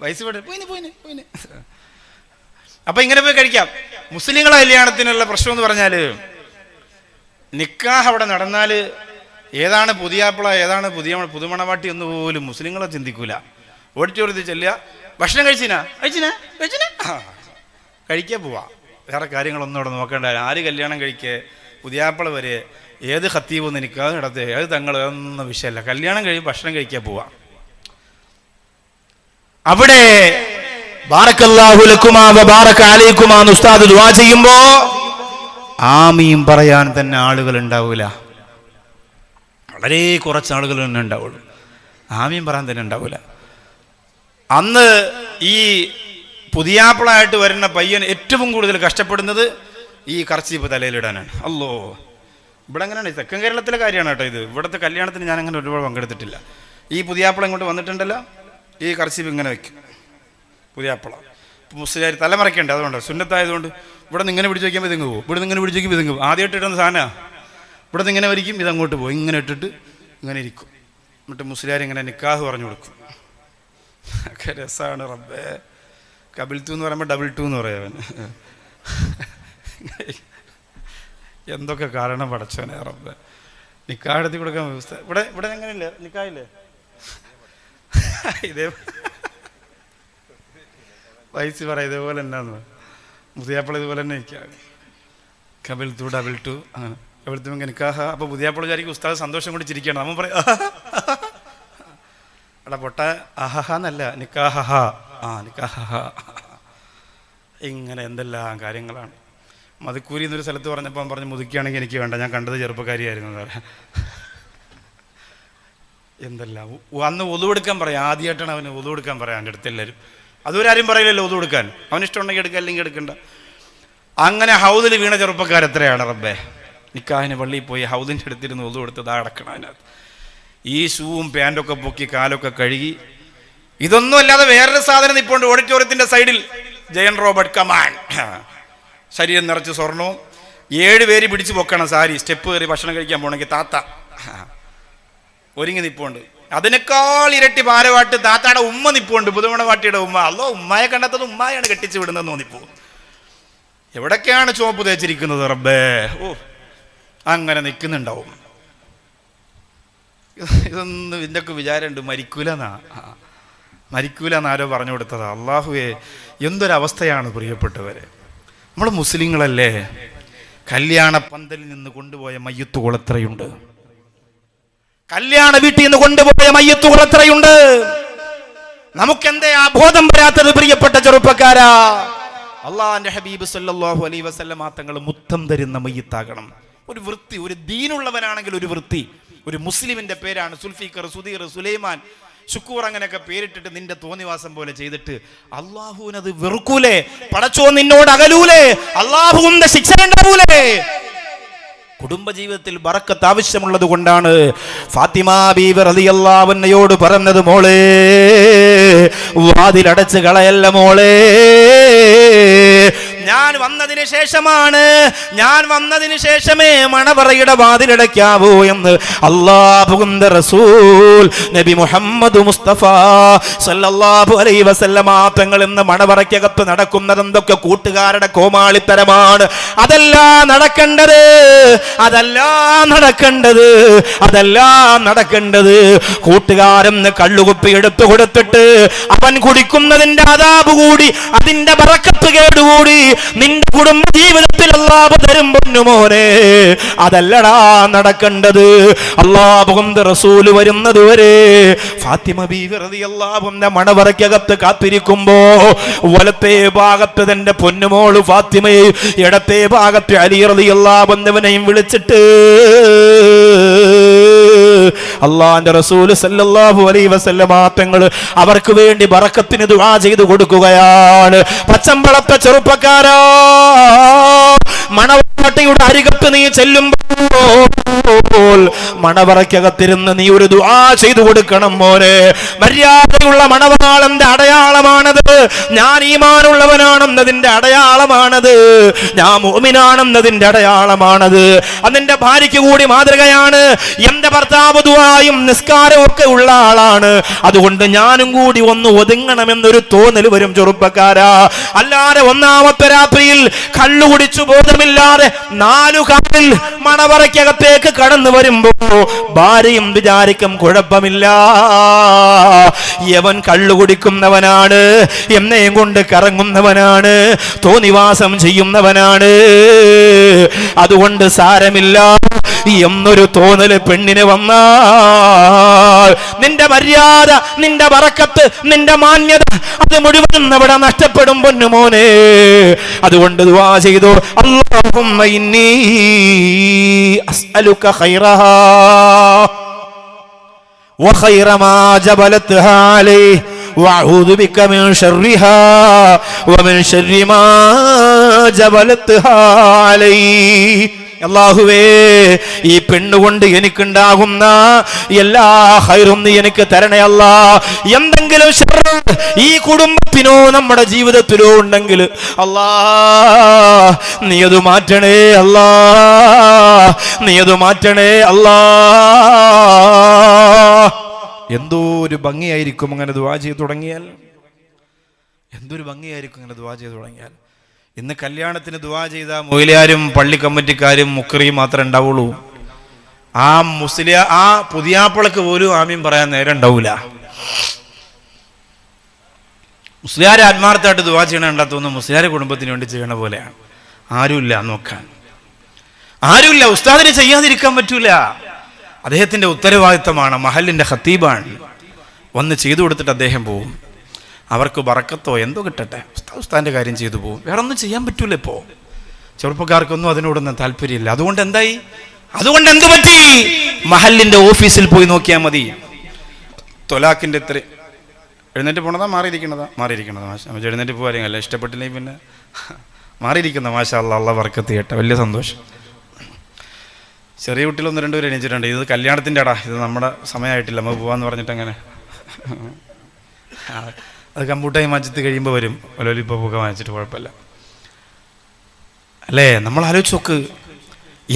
വയസ്സ് പോയിന്. അപ്പം ഇങ്ങനെ പോയി കഴിക്കാം. മുസ്ലിങ്ങളെ കല്യാണത്തിനുള്ള പ്രശ്നം എന്ന് പറഞ്ഞാൽ, നിക്കാഹ് അവിടെ നടന്നാൽ ഏതാണ് പുതിയാപ്പിള ഏതാണ് പുതുമണവാട്ടി എന്ന് പോലും മുസ്ലിങ്ങളെ ചിന്തിക്കൂല. ഓഡിറ്റോറിയത്തിൽ ചെല്ലുക, ഭക്ഷണം കഴിച്ചിനാ കഴിക്കാൻ പോവാ. വേറെ കാര്യങ്ങളൊന്നും അവിടെ നോക്കേണ്ട. ആര് കല്യാണം കഴിക്കുക, പുതിയാപ്പിള വരെ, ഏത് ഖത്തീബൊന്നും നിക്കാഹ് നടത്തുക, ഏത് തങ്ങൾ, ഒന്നും വിഷയമല്ല. കല്യാണം കഴിയും ഭക്ഷണം കഴിക്കാൻ പോവാ. അവിടെ ബാറക്കല്ലാഹു ലക്കുമാ വ ബാറക അലൈക്കുമാ എന്ന് ഉസ്താദ് ദുആ ചെയ്യുമ്പോ ആമീൻ പറയാൻ തന്നെ ആളുകൾ ഉണ്ടാവൂല. വളരെ കുറച്ച് ആളുകൾ തന്നെ ഉണ്ടാവുള്ളൂ. ആമീൻ പറയാൻ തന്നെ ഉണ്ടാവൂല. അന്ന് ഈ പുതിയാപ്പിളായിട്ട് വരുന്ന പയ്യൻ ഏറ്റവും കൂടുതൽ കഷ്ടപ്പെടുന്നത് ഈ കർച്ചീപ്പ് തലയിലിടാനാണ്. അല്ലോ, ഇവിടെ അങ്ങനെയാണ്. തെക്കൻ കേരളത്തിലെ കാര്യമാണ് കേട്ടോ ഇത്. ഇവിടുത്തെ കല്യാണത്തിന് ഞാൻ അങ്ങനെ ഒരുപാട് പങ്കെടുത്തിട്ടില്ല. ഈ പുതിയാപ്പിള ഇങ്ങോട്ട് വന്നിട്ടുണ്ടല്ലോ, ഈ കർച്ചീപ്പ് ഇങ്ങനെ വെക്കും. പുതിയാപ്പിള. മുസ്ലിയാർ തലമറയ്ക്കണ്ടേ, അതുകൊണ്ട് സുന്നത്തായതുകൊണ്ട് ഇവിടെ നിന്ന് ഇങ്ങനെ പിടിച്ച് വയ്ക്കുമ്പോൾ ഇതങ്ങ് പോകും, ഇവിടെ നിന്ന് ഇങ്ങനെ പിടിച്ച് വയ്ക്കുമ്പോൾ ഇതങ്ങ് പോകും. ആദ്യമായിട്ട് ഇടുന്ന സാധനമാണ്. ഇവിടെ നിന്ന് ഇങ്ങനെ വരിക്കും, ഇതങ്ങോട്ട് പോകും. ഇങ്ങനെ ഇട്ടിട്ട് ഇങ്ങനെ ഇരിക്കും. എന്നിട്ട് മുസ്ലിയാർ ഇങ്ങനെ നിക്കാഹ് പറഞ്ഞു കൊടുക്കും. ഒക്കെ രസമാണ് റബ്ബേ. കബിൽ 2 എന്ന് പറയുമ്പോൾ ഡബിൾ 2 എന്ന് പറയാൻ എന്തൊക്കെ കാരണം പടച്ചോനെ റബ്ബേ. നിക്കാഹ് നടത്തി കൊടുക്കാൻ വ്യവസ്ഥ ഇവിടെ എങ്ങനെയില്ലേ നിക്കാഹില്ലേ? ഇതേ വയസ്സ് പറയാം ഇതേപോലെ എന്നാന്ന് പുതിയാപ്പിള ഇതുപോലെ തന്നെ നിൽക്കാം. കബിൽ 2 ഡബിൾ 2 അങ്ങനെ കബിൽ 2 ഇങ്ങനെ നിക്കാഹ. അപ്പോൾ പുതിയാപ്പിള വിചാരിക്കും ഉസ്താദ് സന്തോഷം കൊണ്ട് ചിരിക്കണം. നമ്മൾ പറയും എടാ പൊട്ട അഹഹ എന്നല്ല നിക്കാഹ. നിക്കാഹ. ഇങ്ങനെ എന്തെല്ലാം കാര്യങ്ങളാണ്. മധുക്കൂരി എന്നൊരു സ്ഥലത്ത് പറഞ്ഞപ്പോൾ അവൻ പറഞ്ഞു മുതുക്കിയാണെങ്കിൽ എനിക്ക് വേണ്ട, ഞാൻ കണ്ടത് ചെറുപ്പക്കാരിയായിരുന്നു. എന്തെല്ലാം അന്ന് ഒതുവെടുക്കാൻ പറയാം. ആദ്യമായിട്ടാണ് അവന് ഒതുവെടുക്കാൻ പറയാം എൻ്റെ അടുത്ത് എല്ലാവരും. അതുവരെ ആരും പറയില്ലല്ലോ ഒതുവെടുക്കാൻ. അവനിഷ്ടമുണ്ടെങ്കിൽ എടുക്കുക, അല്ലെങ്കിൽ എടുക്കണ്ട. അങ്ങനെ ഹൗദിൽ വീണ ചെറുപ്പക്കാരെത്രയാണ് റബ്ബേ. നിക്കാഹിന് പള്ളിയിൽ പോയി ഹൗദിൻ്റെ അടുത്തിരുന്ന് ഒതുവെടുത്തത് അടക്കണം. അതിനകത്ത് ഈ ഷൂവും പാൻറ്റൊക്കെ പൊക്കി കാലൊക്കെ കഴുകി. ഇതൊന്നും അല്ലാതെ വേറൊരു സാധനം ഇപ്പോൾ ഉണ്ട് ഓഡിറ്റോറിയത്തിൻ്റെ സൈഡിൽ. ജയൻ റോബർട്ട് കമാൻ, ശരീരം നിറച്ച് സ്വർണവും 7 പേര് പിടിച്ച് പൊക്കണം സാരി. സ്റ്റെപ്പ് കയറി ഭക്ഷണം കഴിക്കാൻ പോകണമെങ്കിൽ താത്ത ഒരുങ്ങി നിപ്പുണ്ട്. അതിനേക്കാൾ ഇരട്ടി ഭാരവാട്ട് താത്താടെ ഉമ്മ നിപ്പുണ്ട്, പുതുമണവാട്ടിയുടെ ഉമ്മ. അല്ലോ ഉമ്മയെ കണ്ടെത്തത് ഉമ്മയാണ് കെട്ടിച്ച് വിടുന്നതെന്ന് തോന്നിപ്പോ. എവിടൊക്കെയാണ് ചുവപ്പ് തേച്ചിരിക്കുന്നത് റബ്ബേ. അങ്ങനെ നിൽക്കുന്നുണ്ടാവും. ഇതൊന്നും ഇതിൻ്റെയൊക്കെ വിചാരമുണ്ട് മരിക്കൂലെന്ന് ആരോ പറഞ്ഞു കൊടുത്തതാ. അള്ളാഹുവേ, എന്തൊരവസ്ഥയാണ് പ്രിയപ്പെട്ടവരെ. നമ്മൾ മുസ്ലിങ്ങളല്ലേ? കല്യാണ പന്തലിൽ നിന്ന് കൊണ്ടുപോയ മയ്യത്തുകൾ എത്രയുണ്ട്? കല്യാണ വീട്ടിൽ നിന്ന് കൊണ്ടുപോയ മയ്യത്തുകൾ എത്രയുണ്ട്? നമുക്കെന്തേ ആ ബോധം വരാത്തത് പ്രിയപ്പെട്ട ചെറുപ്പക്കാരാ? അള്ളാഹുവിന്റെ ഹബീബ് സല്ലല്ലാഹു അലൈഹി വസല്ലം തങ്ങൾ മുത്തം തരുന്ന മയ്യത്താകണം. ഒരു വൃത്തി, ഒരു ദീനുള്ളവനാണെങ്കിൽ ഒരു വൃത്തി. ഒരു മുസ്ലിമിന്റെ പേരാണ് സുൽഫിക്കർ, സുദീർ, സുലൈമാൻ, ശുക്കൂർ, അങ്ങനെയൊക്കെ പേരിട്ടിട്ട് നിന്റെ തോന്നിവാസം പോലെ ചെയ്തിട്ട് അള്ളാഹുവിനത് വെറുക്കൂലേ? പടച്ചോ നിന്നോട് അകലൂലേ? അള്ളാഹുവിന്റെ ശിക്ഷ ഉണ്ടാവൂലേ? കുടുംബജീവിതത്തിൽ ബറക്കത്ത് ആവശ്യമുള്ളത് കൊണ്ടാണ് ഫാത്തിമ ബീവി റളിയല്ലാഹു അൻഹയോട് പറഞ്ഞത്, മോളെ വാതിലടച്ച് കളയല്ല മോളെ. ഞാൻ വന്നതിന് ശേഷമേ മണവറയുടെ വാതിലടയ്ക്കാവൂ എന്ന് അല്ലാഹുവിന്റെ റസൂൽ നബി മുഹമ്മദ് മുസ്തഫ സല്ലല്ലാഹു അലൈഹി വസല്ലമ തങ്ങൾ ഇന്ന് മണവറയ്ക്കകത്ത് നടക്കുന്നത് എന്തൊക്കെ കൂട്ടുകാരുടെ കോമാളിത്തരമാണ്. അതെല്ലാം നടക്കേണ്ടത് കൂട്ടുകാരെന്ന് കള്ളുകുപ്പി എടുത്തു കൊടുത്തിട്ട് അവൻ കുടിക്കുന്നതിന്റെ അദാബ് കൂടി, അതിന്റെ ബറക്കത്ത് കേടുകൂടി നിന്റെ കുടുംബ ജീവിതത്തിൽ അല്ലാഹു തരും പൊന്നുമോനെ. അതല്ലടാ നടക്കേണ്ടത്. അല്ലാഹുവിന്റെ റസൂൽ വരുന്നത് വരെ ഫാത്തിമ ബീവി റളിയല്ലാഹു അൻഹ മണവറയ്ക്കകത്ത് കാത്തിരിക്കുമ്പോ വലത്തെ ഭാഗത്ത് തന്റെ പൊന്നുമോള് ഫാത്തിമയെ, ഇടത്തെ ഭാഗത്ത് അലി റളിയല്ലാഹു അൻഹുവിനെയും വിളിച്ചിട്ട് അല്ലാഹുവിന്റെ റസൂൽ സല്ലല്ലാഹു അലൈഹി വസല്ലമ തങ്ങൾ അവർക്ക് വേണ്ടി ബറക്കത്തിന് ദുആ ചെയ്തു കൊടുക്കുകയാണ്. പച്ചമ്പളത്തെ ചെറുപ്പക്കാരാ, മണവാട്ടിയുടെ അരികത്ത് നീ ചെല്ലുമ്പോൾ മണവറയ്ക്കകത്തിരുന്ന് നീ ഒരു ദുആ ചെയ്തു കൊടുക്കണം മോനെ. മര്യാദയുള്ള മണവാളന്റെ അടയാളമാണത്. ഞാൻ ഈമാനുള്ളവനാണെന്നതിന്റെ അടയാളമാണത്. ഞാൻ മുഅ്മിനാണെന്നതിന്റെ അടയാളമാണത്. അതെന്റെ ഭാര്യയ്ക്ക് കൂടി മാതൃകയാണ്. എന്റെ ഭർത്താവ് ദുആയും നിസ്കാരവും ഒക്കെ ഉള്ള ആളാണ്. അതുകൊണ്ട് ഞാനും കൂടി ഒന്ന് ഒതുങ്ങണമെന്നൊരു തോന്നൽ വരും ചെറുപ്പക്കാരാ. അല്ലാതെ ഒന്നാമത്തെ രാത്രിയിൽ കള്ളുകുടിച്ചു ബോധമില്ലാതെ 4 കാലിൽ മണവറയ്ക്കകത്തേക്ക് കടന്നു വരുമ്പോ ഭാര്യയും വിചാരിക്കും കുഴപ്പമില്ല, യവൻ കള്ളുകുടിക്കുന്നവനാണ്, എന്നെയും കൊണ്ട് കറങ്ങുന്നവനാണ്, തോന്നിവാസം ചെയ്യുന്നവനാണ്, അതുകൊണ്ട് സാരമില്ല എന്നൊരു തോന്നല് പെണ്ണിന് വന്നാൽ നിന്റെ മര്യാദ, നിന്റെ ബറക്കത്ത്, നിന്റെ മാന്യത അത് മുഴുവൻ അവിടെ നഷ്ടപ്പെടും പൊന്നുമോനെ. അതുകൊണ്ട് ദുആ ചെയ്തു, അല്ലാഹുമ്മ ഇന്നി അസ്അലുക ഖൈറഹാ വഖൈറ മാ ജബലത്ഹാ അലൈഹി വഅഊദു ബിക മിൻ ശർരിഹാ വമിൻ ശർരി മാ ജബലത്ഹാ അലൈഹി. അല്ലാഹുവേ ഈ പെണ്ണുകൊണ്ട് എനിക്കുണ്ടാകുന്ന എല്ലാ ഹൈറും നീ എനിക്ക് തരണേ അല്ലാ. എന്തെങ്കിലും ശർറ് ഈ കുടുംബത്തിനോ നമ്മുടെ ജീവിതത്തിലോ ഉണ്ടെങ്കിൽ അല്ലാ നീ അത് മാറ്റണേ അല്ലാ, നീ അത് മാറ്റണേ അല്ലാ. എന്തോ ഒരു ഭംഗിയായിരിക്കും അങ്ങനെ ദുആ ചെയ്ത് തുടങ്ങിയാൽ, എന്തൊരു ഭംഗിയായിരിക്കും അങ്ങനെ ദുആ ചെയ്ത് തുടങ്ങിയാൽ. ഇന്ന് കല്യാണത്തിന് ദുആ ചെയ്ത മൊയ്ലിയാരും പള്ളി കമ്മിറ്റിക്കാരും മുക്രിയും മാത്രമേ ഉണ്ടാവുള്ളൂ. ആ പുതിയാപ്പിളക്ക് പോലും ആമീൻ പറയാൻ നേരം ഉണ്ടാവൂല. മുസ്ലിയാരെ ആത്മാർത്ഥമായിട്ട് ദുആ ചെയ്യണ ഉണ്ടാ തോന്നുന്നു മുസ്ലിയാരെ കുടുംബത്തിന് വേണ്ടി ചെയ്യണ പോലെയാണ്. ആരുമില്ല നോക്കാൻ, ആരുമില്ല. ഉസ്താദിനെ ചെയ്യാതിരിക്കാൻ പറ്റൂല. അദ്ദേഹത്തിന്റെ ഉത്തരവാദിത്തമാണ്, മഹലിന്റെ ഖത്തീബാണ്. വന്ന് ചെയ്തു കൊടുത്തിട്ട് അദ്ദേഹം പോവും. അവർക്ക് ബറക്കത്തോ എന്തോ കിട്ടട്ടെ, ഉസ്താദിന്റെ കാര്യം ചെയ്തു പോകും. വേറെ ഒന്നും ചെയ്യാൻ പറ്റൂല. ഇപ്പോൾ ചെറുപ്പക്കാർക്കൊന്നും അതിനോടൊന്നും താല്പര്യമില്ല. അതുകൊണ്ട് എന്തായി, അതുകൊണ്ട് എന്ത് പറ്റി? മഹലിന്റെ ഓഫീസിൽ പോയി നോക്കിയാൽ മതി. തൊലാഖിന്റെ എത്ര എഴുന്നേറ്റ് പോണതാ മാറിയിരിക്കണതാ? മാറിയിരിക്കണതാ. മാഷാ എഴുന്നേറ്റ് പോകാറില്ല, ഇഷ്ടപ്പെട്ടില്ലെങ്കിൽ പിന്നെ മാറിയിരിക്കുന്ന. മാഷാ അല്ലാ, അല്ലാഹ് ബറക്കത്ത് ചെയ്യട്ടെ. വലിയ സന്തോഷം. ചെറിയ കുട്ടികൾ 1-2 പേര് എണീച്ചിട്ടുണ്ട്. ഇത് കല്യാണത്തിൻ്റെ ഇത് നമ്മുടെ സമയമായിട്ടില്ല, നമുക്ക് പോകാമെന്ന് പറഞ്ഞിട്ട് അങ്ങനെ അത് കമ്പ്യൂട്ടറായി മാറ്റി കഴിയുമ്പോൾ വരും. ലോലിപ്പോപ്പൊക്കെ വാങ്ങിച്ചിട്ട് കുഴപ്പമില്ല അല്ലേ? നമ്മൾ ആലോചിച്ച് നോക്ക്,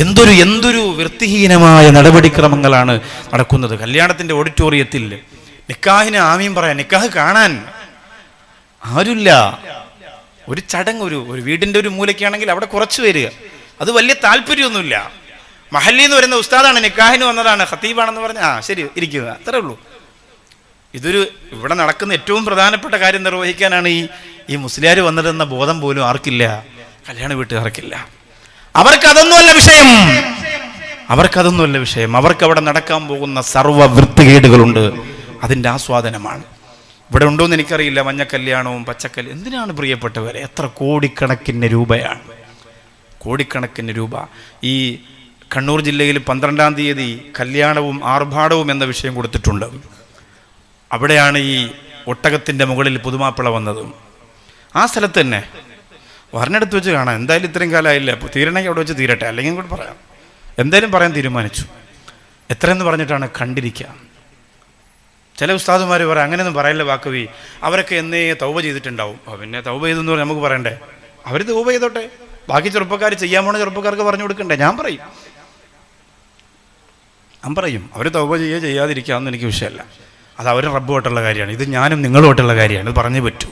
എന്തൊരു വൃത്തിഹീനമായ നടപടിക്രമങ്ങളാണ് നടക്കുന്നത്. കല്യാണത്തിൻ്റെ ഓഡിറ്റോറിയത്തിൽ നിക്കാഹിന് ആമീൻ പറയാൻ, നിക്കാഹ് കാണാൻ ആരുമില്ല. ഒരു ചടങ്ങ്, ഒരു വീടിൻ്റെ ഒരു മൂലയ്ക്കാണെങ്കിൽ അവിടെ കുറച്ച് പേര്, അത് വലിയ താല്പര്യമൊന്നുമില്ല. മഹല്ലിൽ നിന്ന് വരുന്ന ഉസ്താദാണ്, നിക്കാഹിന് വന്നതാണ്, ഖത്തീബാണെന്ന് പറഞ്ഞാൽ ശരി ഇരിക്കുക, അത്രേ ഉള്ളൂ. ഇവിടെ നടക്കുന്ന ഏറ്റവും പ്രധാനപ്പെട്ട കാര്യം നിർവഹിക്കാനാണ് ഈ മുസ്ലിയാർ വന്നതെന്ന ബോധം പോലും ആർക്കില്ല, കല്യാണ വീട്ടുകാർക്കില്ല. അവർക്കതൊന്നുമല്ല വിഷയം, അവർക്കതൊന്നുമല്ല വിഷയം. അവർക്ക് അവിടെ നടക്കാൻ പോകുന്ന സർവ്വ വൃത്തികേടുകളുണ്ട്, അതിൻ്റെ ആസ്വാദനമാണ്. ഇവിടെ ഉണ്ടോയെന്ന് എനിക്കറിയില്ല മഞ്ഞ കല്യാണവും പച്ചക്കല്യാണം. എന്തിനാണ് പ്രിയപ്പെട്ടവരെ? എത്ര കോടിക്കണക്കിന് രൂപയാണ്, കോടിക്കണക്കിന് രൂപ. ഈ കണ്ണൂർ ജില്ലയിൽ 12-ാം തീയതി കല്യാണവും ആർഭാടവും എന്ന വിഷയം കൊടുത്തിട്ടുണ്ട്. അവിടെയാണ് ഈ ഒട്ടകത്തിൻ്റെ മുകളിൽ പുതുമാപ്പിള വന്നത്. ആ സ്ഥലത്ത് തന്നെ വരനെടുത്ത് വെച്ച് കാണാം. എന്തായാലും ഇത്രയും കാലമായില്ല, തീരണമെങ്കിൽ അവിടെ വെച്ച് തീരട്ടെ, അല്ലെങ്കിൽ കൂടെ പറയാം. എന്തായാലും പറയാൻ തീരുമാനിച്ചു. എത്രയെന്ന് പറഞ്ഞിട്ടാണ് കണ്ടിരിക്കുക. ചില ഉസ്താദുമാർ പറയാം അങ്ങനെയൊന്നും പറയല്ലേ വാക്കവി, അവരൊക്കെ എന്നേ തൗബ ചെയ്തിട്ടുണ്ടാവും. പിന്നെ തൗബ ചെയ്തെന്ന് പറഞ്ഞാൽ നമുക്ക് പറയണ്ടേ? അവർ തൗബ ചെയ്തോട്ടെ, ബാക്കി ചെറുപ്പക്കാർ ചെയ്യാൻ പോണ ചെറുപ്പക്കാർക്ക് പറഞ്ഞു കൊടുക്കണ്ടേ? ഞാൻ പറയും അവർ തൗബ ചെയ്യാതിരിക്കാമെന്ന് എനിക്ക് വിഷയമല്ല. അത് അവർ റബ്ബുമായിട്ടുള്ള കാര്യമാണ്, ഇത് ഞാനും നിങ്ങളുമായിട്ടുള്ള കാര്യമാണ്. ഇത് പറഞ്ഞേ പറ്റൂ.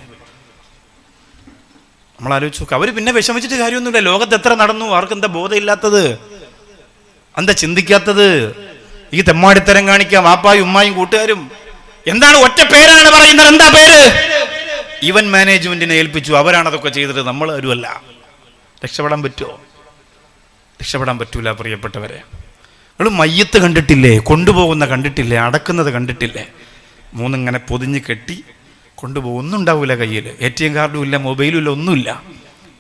നമ്മൾ ആലോചിച്ച് നോക്കുക. അവർ പിന്നെ വിഷമിച്ചിട്ട് കാര്യമൊന്നുമില്ല. ലോകത്ത് എത്ര നടന്നു, ആർക്കെന്താ ബോധമില്ലാത്തത്, എന്താ ചിന്തിക്കാത്തത്? ഈ തെമ്മാടിത്തരം കാണിക്കാം വാപ്പായും ഉമ്മായും കൂട്ടുകാരും. എന്താണ് ഒറ്റ പേരാണ് പറയുന്നത്? എന്താ പേര്? ഇവന്റ് മാനേജ്മെന്റിനെ ഏൽപ്പിച്ചു, അവരാണ് അതൊക്കെ ചെയ്തത്, നമ്മൾ ആരുമല്ല. രക്ഷപ്പെടാൻ പറ്റുമോ? രക്ഷപ്പെടാൻ പറ്റൂല പ്രിയപ്പെട്ടവരെ. നിങ്ങൾ മയ്യത്ത് കണ്ടിട്ടില്ലേ? കൊണ്ടുപോകുന്ന കണ്ടിട്ടില്ലേ? അടക്കുന്നത് കണ്ടിട്ടില്ലേ? 3 ഇങ്ങനെ പൊതിഞ്ഞ് കെട്ടി കൊണ്ടുപോകും. ഒന്നും ഉണ്ടാവില്ല കയ്യിൽ, ATM കാർഡും ഇല്ല, മൊബൈലും ഇല്ല, ഒന്നുമില്ല.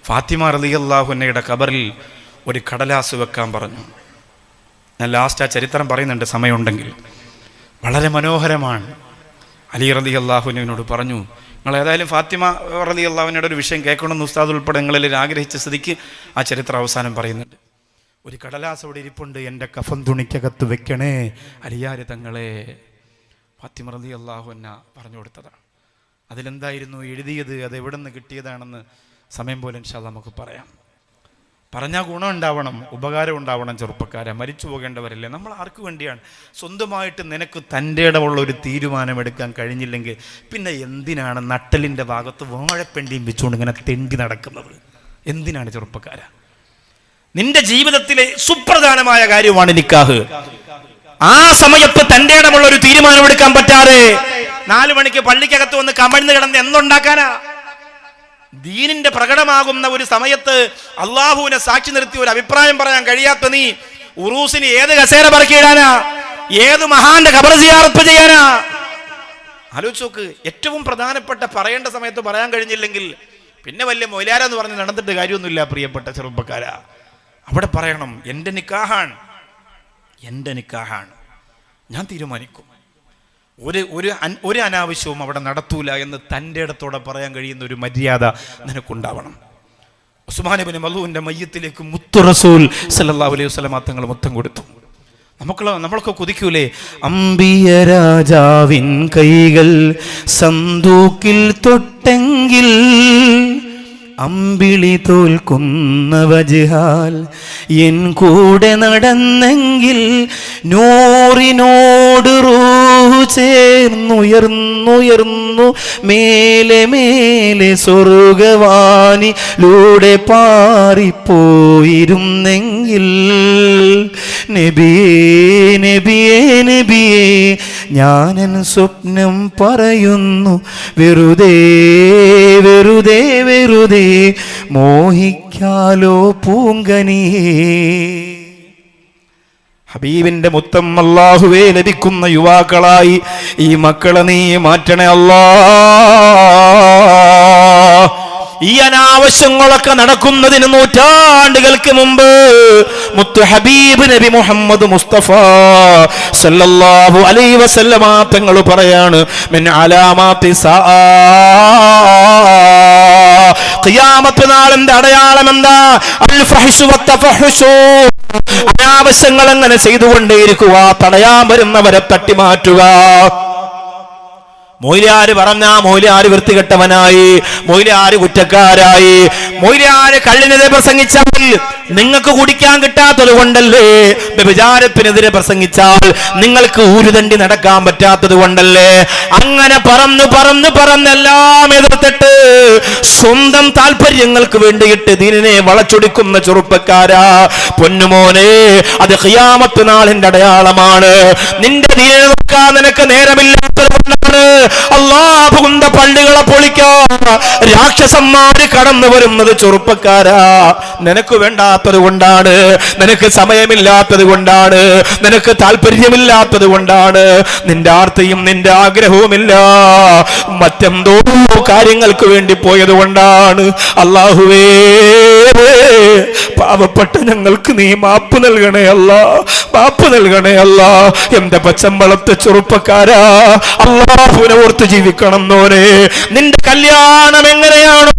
ഫാത്തിമ റളിയല്ലാഹു അൻഹയുടെ ഖബറിൽ ഒരു കടലാസ് വെക്കാൻ പറഞ്ഞു. ഞാൻ ലാസ്റ്റ് ആ ചരിത്രം പറയുന്നുണ്ട് സമയമുണ്ടെങ്കിൽ. വളരെ മനോഹരമാണ്. അലി റളിയല്ലാഹു അൻഹുവിനോട് പറഞ്ഞു, നിങ്ങൾ ഏതായാലും ഫാത്തിമ റളിയല്ലാഹു അൻഹയുടെ ഒരു വിഷയം കേൾക്കണമെന്ന് ഉസ്താദ് ഉൾപ്പെടെ നിങ്ങളിൽ ആഗ്രഹിച്ച സ്ഥിതിക്ക് ആ ചരിത്രം അവസാനം പറയുന്നുണ്ട്. ഒരു കടലാസ് അവിടെ ഇരിപ്പുണ്ട്, എൻ്റെ കഫൻ തുണിക്കകത്ത് വെക്കണേ അലിയാര് തങ്ങളെ. ഫാത്തിമ റളിയല്ലാഹു അൻഹ പറഞ്ഞു കൊടുത്തതാണ്. അതിലെന്തായിരുന്നു എഴുതിയത്, അത് എവിടെ നിന്ന് കിട്ടിയതാണെന്ന് സമയം പോലെ ഇൻഷാ അല്ലാഹ് നമുക്ക് പറയാം. പറഞ്ഞാൽ ഗുണം ഉണ്ടാവണം, ഉപകാരം ഉണ്ടാവണം. ചെറുപ്പക്കാരെ, മരിച്ചു പോകേണ്ടവരല്ലേ നമ്മൾ. ആർക്ക് വേണ്ടിയാണ്? സ്വന്തമായിട്ട് നിനക്ക് തൻ്റെ ഇടമുള്ള ഒരു തീരുമാനമെടുക്കാൻ കഴിഞ്ഞില്ലെങ്കിൽ പിന്നെ എന്തിനാണ് നട്ടലിൻ്റെ ഭാഗത്ത് വാഴപ്പെണ്ടിയും വെച്ചുകൊണ്ട് ഇങ്ങനെ തെണ്ടി നടക്കുന്നത്? എന്തിനാണ് ചെറുപ്പക്കാര? നിന്റെ ജീവിതത്തിലെ സുപ്രധാനമായ കാര്യമാണ് നിക്കാഹ്. ആ സമയത്ത് തൻ്റെ ഇടമുള്ള ഒരു തീരുമാനമെടുക്കാൻ പറ്റാതെ 4 മണിക്ക് പള്ളിക്കകത്ത് വന്ന് കമഴ്ന്ന് കിടന്ന് എന്തുണ്ടാക്കാനാ? ദീനിന്റെ പ്രകടമാകുന്ന ഒരു സമയത്ത് അള്ളാഹുവിനെ സാക്ഷി നിർത്തി ഒരു അഭിപ്രായം പറയാൻ കഴിയാത്ത നീ ഉറൂസിന് ഏത് കസേര പറക്കിയിടാനാ? ഏത് മഹാന്റെ ഖബർ സിയാറത്ത് ചെയ്യാനാ? ആലോചിച്ച് നോക്ക്. ഏറ്റവും പ്രധാനപ്പെട്ട പറയേണ്ട സമയത്ത് പറയാൻ കഴിഞ്ഞില്ലെങ്കിൽ പിന്നെ വലിയ മൊയ്ലാരെന്ന് പറഞ്ഞ് നടന്നിട്ട് കാര്യമൊന്നുമില്ല പ്രിയപ്പെട്ട ചെറുപ്പക്കാരാ. അവിടെ പറയണം, എൻ്റെ നിക്കാഹാണ്, എൻ്റെ നിക്കാഹാണ്, ഞാൻ തീരുമാനിക്കും, ഒരു അനാവശ്യവും അവിടെ നടത്തൂല എന്ന് തൻ്റെ ഇടത്തോടെ പറയാൻ കഴിയുന്ന ഒരു മര്യാദ നിനക്കുണ്ടാവണം. ഉസ്മാൻ ഇബ്നു മൽഊന്റെ മയ്യത്തിലേക്ക് മുത്തു റസൂൽ സല്ലല്ലാഹു അലൈഹി വസല്ലം തങ്ങൾ മുത്തം കൊടുത്തു. നമ്മളൊക്കെ കൊതിക്കൂലേ, അമ്പിയ രാജാവിൻ കൈകൾ സന്തൂക്കിൽ തൊട്ടെങ്കിൽ അമ്പിളി തോൽക്കുന്ന വജ്ഹാൽ എൻ കൂടെ നടന്നെങ്കിൽ നൂറിനോട് റൂഹ് ചേർന്നുയർന്നുയർന്നു മേലെ മേലെ സ്വർഗവാനിലൂടെ പാറിപ്പോയിരുന്നെങ്കിൽ നബിയേ നബിയേ നബിയേ ഞാനൻ സ്വപ്നം പറയുന്നു വെറുതെ വെറുതെ വെറുതെ മോഹിക്കാലോ പൂങ്കനിയേ. ഹബീബിന്റെ മുത്തം അല്ലാഹുവേ ലഭിക്കുന്ന യുവാക്കളായി ഈ മക്കളെ നീ മാറ്റണേ അല്ലാ. ഈ അനാവശ്യങ്ങളൊക്കെ നടക്കുന്നതിന് നൂറ്റാണ്ടുകൾക്ക് മുമ്പ് മുത്തു ഹബീബ് നബി മുഹമ്മദ് മുസ്തഫ സല്ലല്ലാഹു അലൈഹി വസല്ലമ തങ്ങൾ പറയാണ്, മിൻ അലാമാത്തി സാആ, ഖിയാമത്ത് നാളിന്റെ അടയാളം എന്താ? അൽ ഫഹ്ശു വത്തഫഹ്ശു, അനാവശ്യങ്ങൾ അങ്ങനെ ചെയ്തുകൊണ്ടേയിരിക്കുക, തടയാൻ വരുന്നവരെ തട്ടിമാറ്റുക. മൊയ്ലാര് പറഞ്ഞ മൊയ്ലാര് വൃത്തികെട്ടവനായി, മൊയ്ലാര് കുറ്റക്കാരായി, മൊയ്ലാര് കള്ളിനെതിരെ പ്രസംഗിച്ചാൽ നിങ്ങൾക്ക് കുടിക്കാൻ കിട്ടാത്തത് കൊണ്ടല്ലേ, വ്യഭിചാരത്തിനെതിരെ പ്രസംഗിച്ചാൽ നിങ്ങൾക്ക് ഊരുതണ്ടി നടക്കാൻ പറ്റാത്തത് കൊണ്ടല്ലേ, അങ്ങനെ പറന്നെല്ലാം എതിർത്തിട്ട് സ്വന്തം താല്പര്യങ്ങൾക്ക് വേണ്ടിയിട്ട് ദീനിനെ വളച്ചൊടിക്കുന്ന ചെറുപ്പക്കാരാ, പൊന്നുമോനെ, അത് ഖിയാമത്ത് നാളിന്റെ അടയാളമാണ്. നിന്റെ ദീനിനെ നോക്കാൻ നിനക്ക് നേരമില്ലാത്തത് കൊണ്ടാണ് അല്ലാഹുവിന്റെ പള്ളികളെ പൊളിക്കാൻ രാക്ഷസന്മാര് കടന്നു വരുന്നത്. ചെറുപ്പക്കാരാ, നിനക്ക് വേണ്ടാത്തത് കൊണ്ടാണ്, നിനക്ക് സമയമില്ലാത്തത് കൊണ്ടാണ്, നിനക്ക് താല്പര്യമില്ലാത്തത് കൊണ്ടാണ്, നിന്റെ ആർത്തിയും നിന്റെ ആഗ്രഹവുമില്ല, മറ്റെന്തോ കാര്യങ്ങൾക്ക് വേണ്ടി പോയത് കൊണ്ടാണ്. അല്ലാഹുവേ, പാവപ്പെട്ട ഞങ്ങൾക്ക് നീ മാപ്പ് നൽകണേ അല്ലാ, മാപ്പ് നൽകണേ അല്ലാ. എന്റെ പച്ചമ്പളത്തെ ചെറുപ്പക്കാരാ, അല്ലാഹുവിനെ ഓർത്ത് ജീവിക്കണം നോരെ. നിന്റെ കല്യാണം എങ്ങനെയാണ്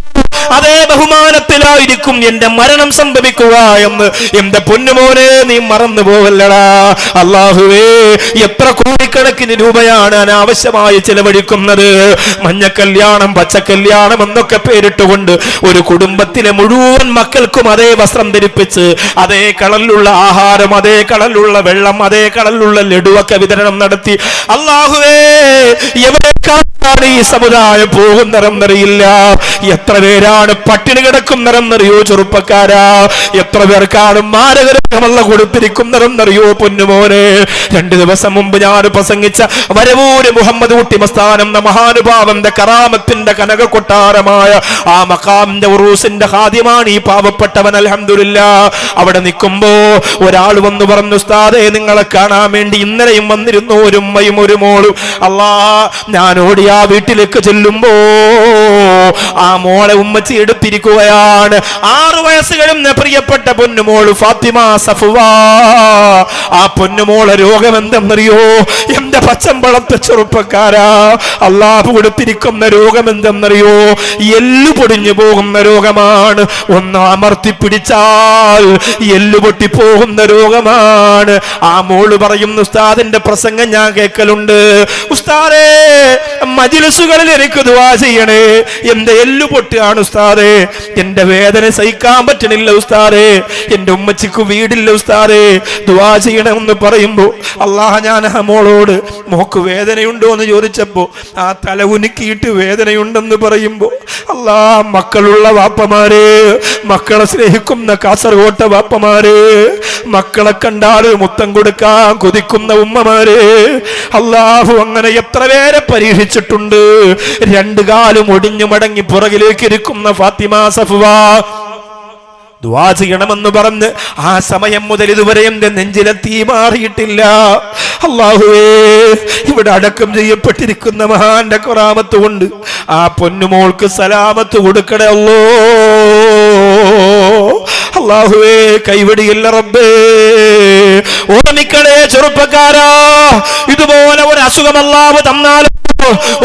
അതേ ബഹുമാനത്തിലായിരിക്കും എന്റെ മരണം സംഭവിക്കുക എന്ന് എന്റെ പൊന്നുമോനെ നീ മറന്നു പോവല്ലടാ. അല്ലാഹുവേ, എത്ര കോടിക്കണക്കിന് രൂപയാണ് അനാവശ്യമായി ചെലവഴിക്കുന്നത്. മഞ്ഞക്കല്യാണം, പച്ചക്കല്യാണം എന്നൊക്കെ പേരിട്ടുകൊണ്ട് ഒരു കുടുംബത്തിലെ മുഴുവൻ മക്കൾക്കും അതേ വസ്ത്രം ധരിപ്പിച്ച് അതേ കളറിലുള്ള ആഹാരം, അതേ കളറിലുള്ള വെള്ളം, അതേ കളറിലുള്ള ലഡുവൊക്കെ വിതരണം നടത്തി. അല്ലാഹുവേ, എവിടേക്കാണ് ഈ സമുദായം പോകുന്നറിയില്ല. എത്ര പേരാണ് പട്ടിണി കിടക്കുന്നറിയോ ചെറുപ്പക്കാരാ, എത്ര പേർക്കാണ് മാരകരമല്ല കൊടുത്തിരിക്കുന്നറിയോ പൊന്നുമോനെ. 2 ദിവസം മുമ്പ് ഞാൻ പ്രസംഗിച്ച വരവൂര് മുഹമ്മദ് കുട്ടി മസ്താൻ എന്ന മഹാനുഭാവന്റെ കറാമത്തിന്റെ കനക കൊട്ടാരമായ ആ മഖാമിന്റെ ഉറൂസിന്റെ ഹാദ്യമാണ് ഈ പാവപ്പെട്ടവൻ. അൽഹംദുലില്ലാഹ്, അവിടെ നിൽക്കുമ്പോ ഒരാൾ വന്നു പറഞ്ഞു, ഉസ്താദേ, നിങ്ങളെ കാണാൻ വേണ്ടി ഇന്നലെയും വന്നിരുന്നു ഒരു ഉമ്മയും ഒരു മോളും. അല്ലാ, ഞാൻ ഓടി ആ വീട്ടിലേക്ക് ചെല്ലുമ്പോ ആ മോളെ ഉമ്മച്ചി എടുത്തിരിക്കുകയാണ്. 6 വയസ്സ് കഴിഞ്ഞ പ്രിയപ്പെട്ട പൊന്നുമോള് ഫാത്തിമ സഫ്വ. ആ പൊന്നുമോളെ രോഗം എന്തെന്നറിയോ? എന്റെ പച്ചമ്പളത്തെ ചെറുപ്പക്കാരാ, അല്ലാഹു കൊടുത്തിരിക്കുന്ന രോഗം എന്തെന്നറിയോ? എല്ലു പൊടിഞ്ഞു പോകുന്ന രോഗമാണ്. ഒന്ന് അമർത്തി പിടിച്ചാൽ എല്ലു പൊട്ടിപ്പോകുന്ന രോഗമാണ്. ആ മോള് പറയുന്നു, ഉസ്താദിന്റെ പ്രസംഗം ഞാൻ കേൾക്കലുണ്ട് ഉസ്താദേ, മജ്‌ലിസുകളിൽ എനിക്ക് ദുആ ചെയ്യണേ, എന്റെ എല്ലു പൊട്ടുകയാണ് ഉസ്താദേ, എന്റെ വേദന സഹിക്കാൻ പറ്റണില്ല ഉസ്താദേ, എന്റെ ഉമ്മച്ചിക്ക് വീടില്ല ഉസ്താദേ, ദുആ ചെയ്യണമെന്ന് പറയുമ്പോ അല്ലാഹ്, ഞാൻ ആ മോളോട് മോക്ക് വേദനയുണ്ടോ എന്ന് ചോദിച്ചപ്പോ ആ തല ഉനുക്കിയിട്ട് വേദനയുണ്ടെന്ന് പറയുമ്പോ, അല്ലാ, മക്കളുള്ള വാപ്പമാര്, മക്കളെ സ്നേഹിക്കുന്ന കാസർഗോട്ടെ വാപ്പമാര്, മക്കളെ കണ്ടാൽ മുത്തം കൊടുക്കാൻ കൊതിക്കുന്ന ഉമ്മമാര്, അല്ലാഹു അങ്ങനെ എത്ര പേരെ പരീക്ഷിച്ചിട്ടുണ്ട്. 2 കാലും ഒടിഞ്ഞു മടങ്ങി പുറകിലേക്ക് ഇരിക്കുന്ന ഫാത്തിമ സഫ്വ ദുആ ചെയ്യണമെന്ന് പറഞ്ഞ് ആ സമയം മുതൽ ഇതുവരെ എന്റെ നെഞ്ചിലെ തീ മാറിയിട്ടില്ല. അല്ലാഹുവേ, ഇവിടെ അടക്കം ചെയ്യപ്പെട്ടിരിക്കുന്ന മഹാന്റെ കറാമത്ത് കൊണ്ട് ആ പൊന്നുമോൾക്ക് സലാമത്ത് കൊടുക്കണേ അല്ലോ. അല്ലാഹുവേ, കൈവടിയില്ല റബ്ബേ. ഓർമ്മിക്കണേ ചെറുപ്പക്കാരാ, ഇതുപോലെ ഒരു അസുഖം അല്ലാഹു തന്നാലും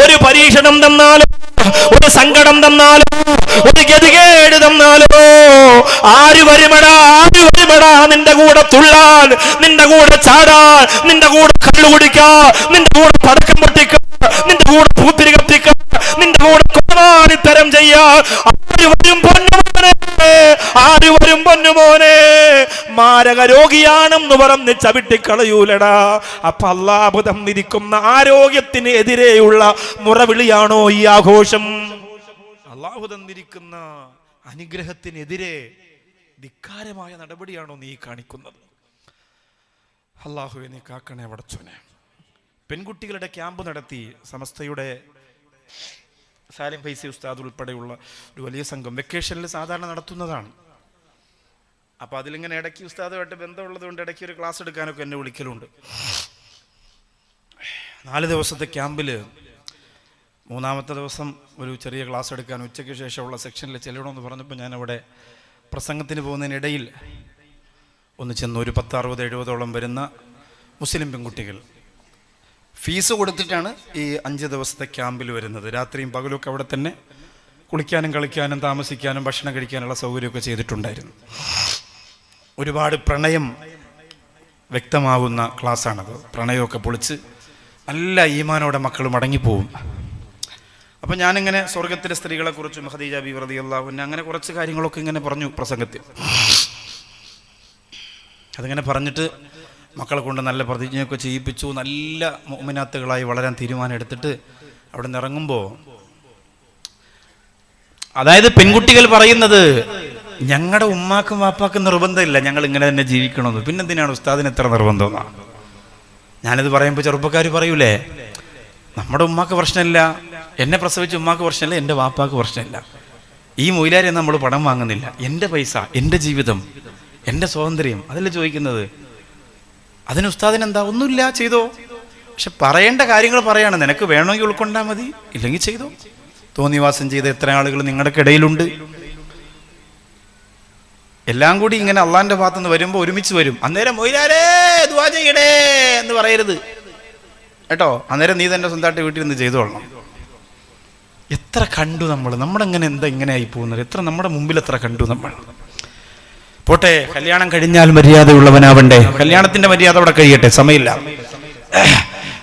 ഒരു പരീക്ഷണം തന്നാലും ഒരു സങ്കടം തന്നാലോ, ഒരു ഗതികേട് തന്നാലോ, ആര് വരുമടാ നിന്റെ കൂടെ തുള്ളാൻ, നിന്റെ കൂടെ ചാടാൻ, നിന്റെ കൂടെ കള്ളു കുടിക്കാൻ, നിന്റെ കൂടെ പടക്കം പൊട്ടിക്കാൻ, നിന്റെ കൂടെ പൂത്തിരി കത്തിക്കാൻ, നിന്റെ കൂടെ കൊലപാതകം ചെയ്യാൻ ആര് വരും പൊന്നുമോനെ? മാരക രോഗിയാണെന്ന് പറഞ്ഞ് ചവിട്ടിക്കളയൂലടാ. അപ്പൊ അല്ലാഹു തന്നിരിക്കുന്ന ആരോഗ്യത്തിന് എതിരെയുള്ള മുറവിളിയാണോ ഈ ആഘോഷം? അല്ലാഹു തന്നിരിക്കുന്ന അനുഗ്രഹത്തിനെതിരെ ധിക്കാരമായ നടപടിയാണോ നീ കാണിക്കുന്നത്? അല്ലാഹുവേ നീ കാക്കണേ പടച്ചോനെ. പെൺകുട്ടികളുടെ ക്യാമ്പ് നടത്തി സമസ്തയുടെ സാലിം ഫൈസി ഉസ്താദ് ഉൾപ്പെടെയുള്ള ഒരു വലിയ സംഘം വെക്കേഷനിൽ സാധാരണ നടത്തുന്നതാണ്. അപ്പോൾ അതിലിങ്ങനെ ഇടയ്ക്ക് ഉസ്താദുമായിട്ട് ബന്ധമുള്ളത് കൊണ്ട് ഇടയ്ക്ക് ഒരു ക്ലാസ് എടുക്കാനൊക്കെ എന്നെ വിളിക്കലുണ്ട്. 4 ദിവസത്തെ ക്യാമ്പിൽ 3-ാമത്തെ ദിവസം ഒരു ചെറിയ ക്ലാസ് എടുക്കാൻ ഉച്ചയ്ക്ക് ശേഷമുള്ള സെക്ഷനിൽ ചെല്ലണമെന്ന് പറഞ്ഞപ്പോൾ ഞാൻ അവിടെ പ്രസംഗത്തിന് പോകുന്നതിനിടയിൽ ഒന്ന് ചെന്ന് ഒരു 10-60-70 വരുന്ന മുസ്ലിം പെൺകുട്ടികൾ ഫീസ് കൊടുത്തിട്ടാണ് ഈ 5 ദിവസത്തെ ക്യാമ്പിൽ വരുന്നത്. രാത്രിയും പകലുമൊക്കെ അവിടെ തന്നെ കുളിക്കാനും കളിക്കാനും താമസിക്കാനും ഭക്ഷണം കഴിക്കാനുള്ള സൗകര്യമൊക്കെ ചെയ്തിട്ടുണ്ടായിരുന്നു. ഒരുപാട് പ്രണയം വ്യക്തമാകുന്ന ക്ലാസ്സാണത്. പ്രണയമൊക്കെ പൊളിച്ച് നല്ല ഈമാനോടെ മക്കൾ മടങ്ങിപ്പോവും. അപ്പം ഞാനിങ്ങനെ സ്വർഗത്തിലെ സ്ത്രീകളെക്കുറിച്ചും ഖദീജ ബീവി റളിയല്ലാഹു അൻഹ അങ്ങനെ കുറച്ച് കാര്യങ്ങളൊക്കെ ഇങ്ങനെ പറഞ്ഞു പ്രസംഗത്തിൽ. അതിങ്ങനെ പറഞ്ഞിട്ട് മക്കളെ കൊണ്ട് നല്ല പ്രതിജ്ഞയൊക്കെ ചെയ്യിപ്പിച്ചു. നല്ല മുഅ്മിനാത്തുകളായി വളരാൻ തീരുമാനം എടുത്തിട്ട് അവിടെ നിന്ന് ഇറങ്ങുമ്പോൾ, അതായത് പെൺകുട്ടികൾ പറയുന്നത് ഞങ്ങളുടെ ഉമ്മാക്കും വാപ്പാക്കും നിർബന്ധമില്ല ഞങ്ങൾ ഇങ്ങനെ തന്നെ ജീവിക്കണമെന്ന്, പിന്നെന്തിനാണ് ഉസ്താദിന് എത്ര നിർബന്ധം? ഞാനിത് പറയുമ്പോൾ ചെറുപ്പക്കാർ പറയൂലേ, നമ്മുടെ ഉമ്മാക്ക് പ്രശ്നമില്ല, എന്നെ പ്രസവിച്ച ഉമ്മാക്ക് പ്രശ്നമില്ല, എൻ്റെ വാപ്പാക്ക് പ്രശ്നമില്ല, ഈ മൊയിലാരെ നമ്മൾ പണം വാങ്ങുന്നില്ല, എൻ്റെ പൈസ, എൻ്റെ ജീവിതം, എൻ്റെ സ്വാതന്ത്ര്യം, അതല്ലേ ചോദിക്കുന്നത്. അതിന് ഉസ്താദിനെന്താ? ഒന്നുമില്ല, ചെയ്തോ. പക്ഷെ പറയേണ്ട കാര്യങ്ങൾ പറയാണ്. നിനക്ക് വേണമെങ്കിൽ ഉൾക്കൊണ്ടാൽ മതി, ഇല്ലെങ്കിൽ ചെയ്തോ. തോന്നിവാസം ചെയ്ത എത്ര ആളുകൾ നിങ്ങളുടെ ഇടയിലുണ്ട്. എല്ലാം കൂടി ഇങ്ങനെ അള്ളാന്റെ ഭാഗത്തുനിന്ന് വരുമ്പോൾ ഒരുമിച്ച് വരും. അന്നേരം മൊയിലാരേ ദുആ ചെയ്യണേ എന്ന് പറയരുത് കേട്ടോ. അന്നേരം നീ തന്നെ സ്വന്തമായിട്ട് വീട്ടിൽ നിന്ന് ചെയ്തോളണം. എത്ര കണ്ടു നമ്മളെങ്ങനെ എന്താ ഇങ്ങനെയായി പോകുന്നത്? എത്ര നമ്മുടെ മുമ്പിൽ എത്ര കണ്ടു നമ്മൾ. പോട്ടെ, കല്യാണം കഴിഞ്ഞാൽ മര്യാദയുള്ളവനാവണ്ടേ. കല്യാണത്തിന്റെ മര്യാദ അവിടെ കഴിയട്ടെ, സമയമില്ല.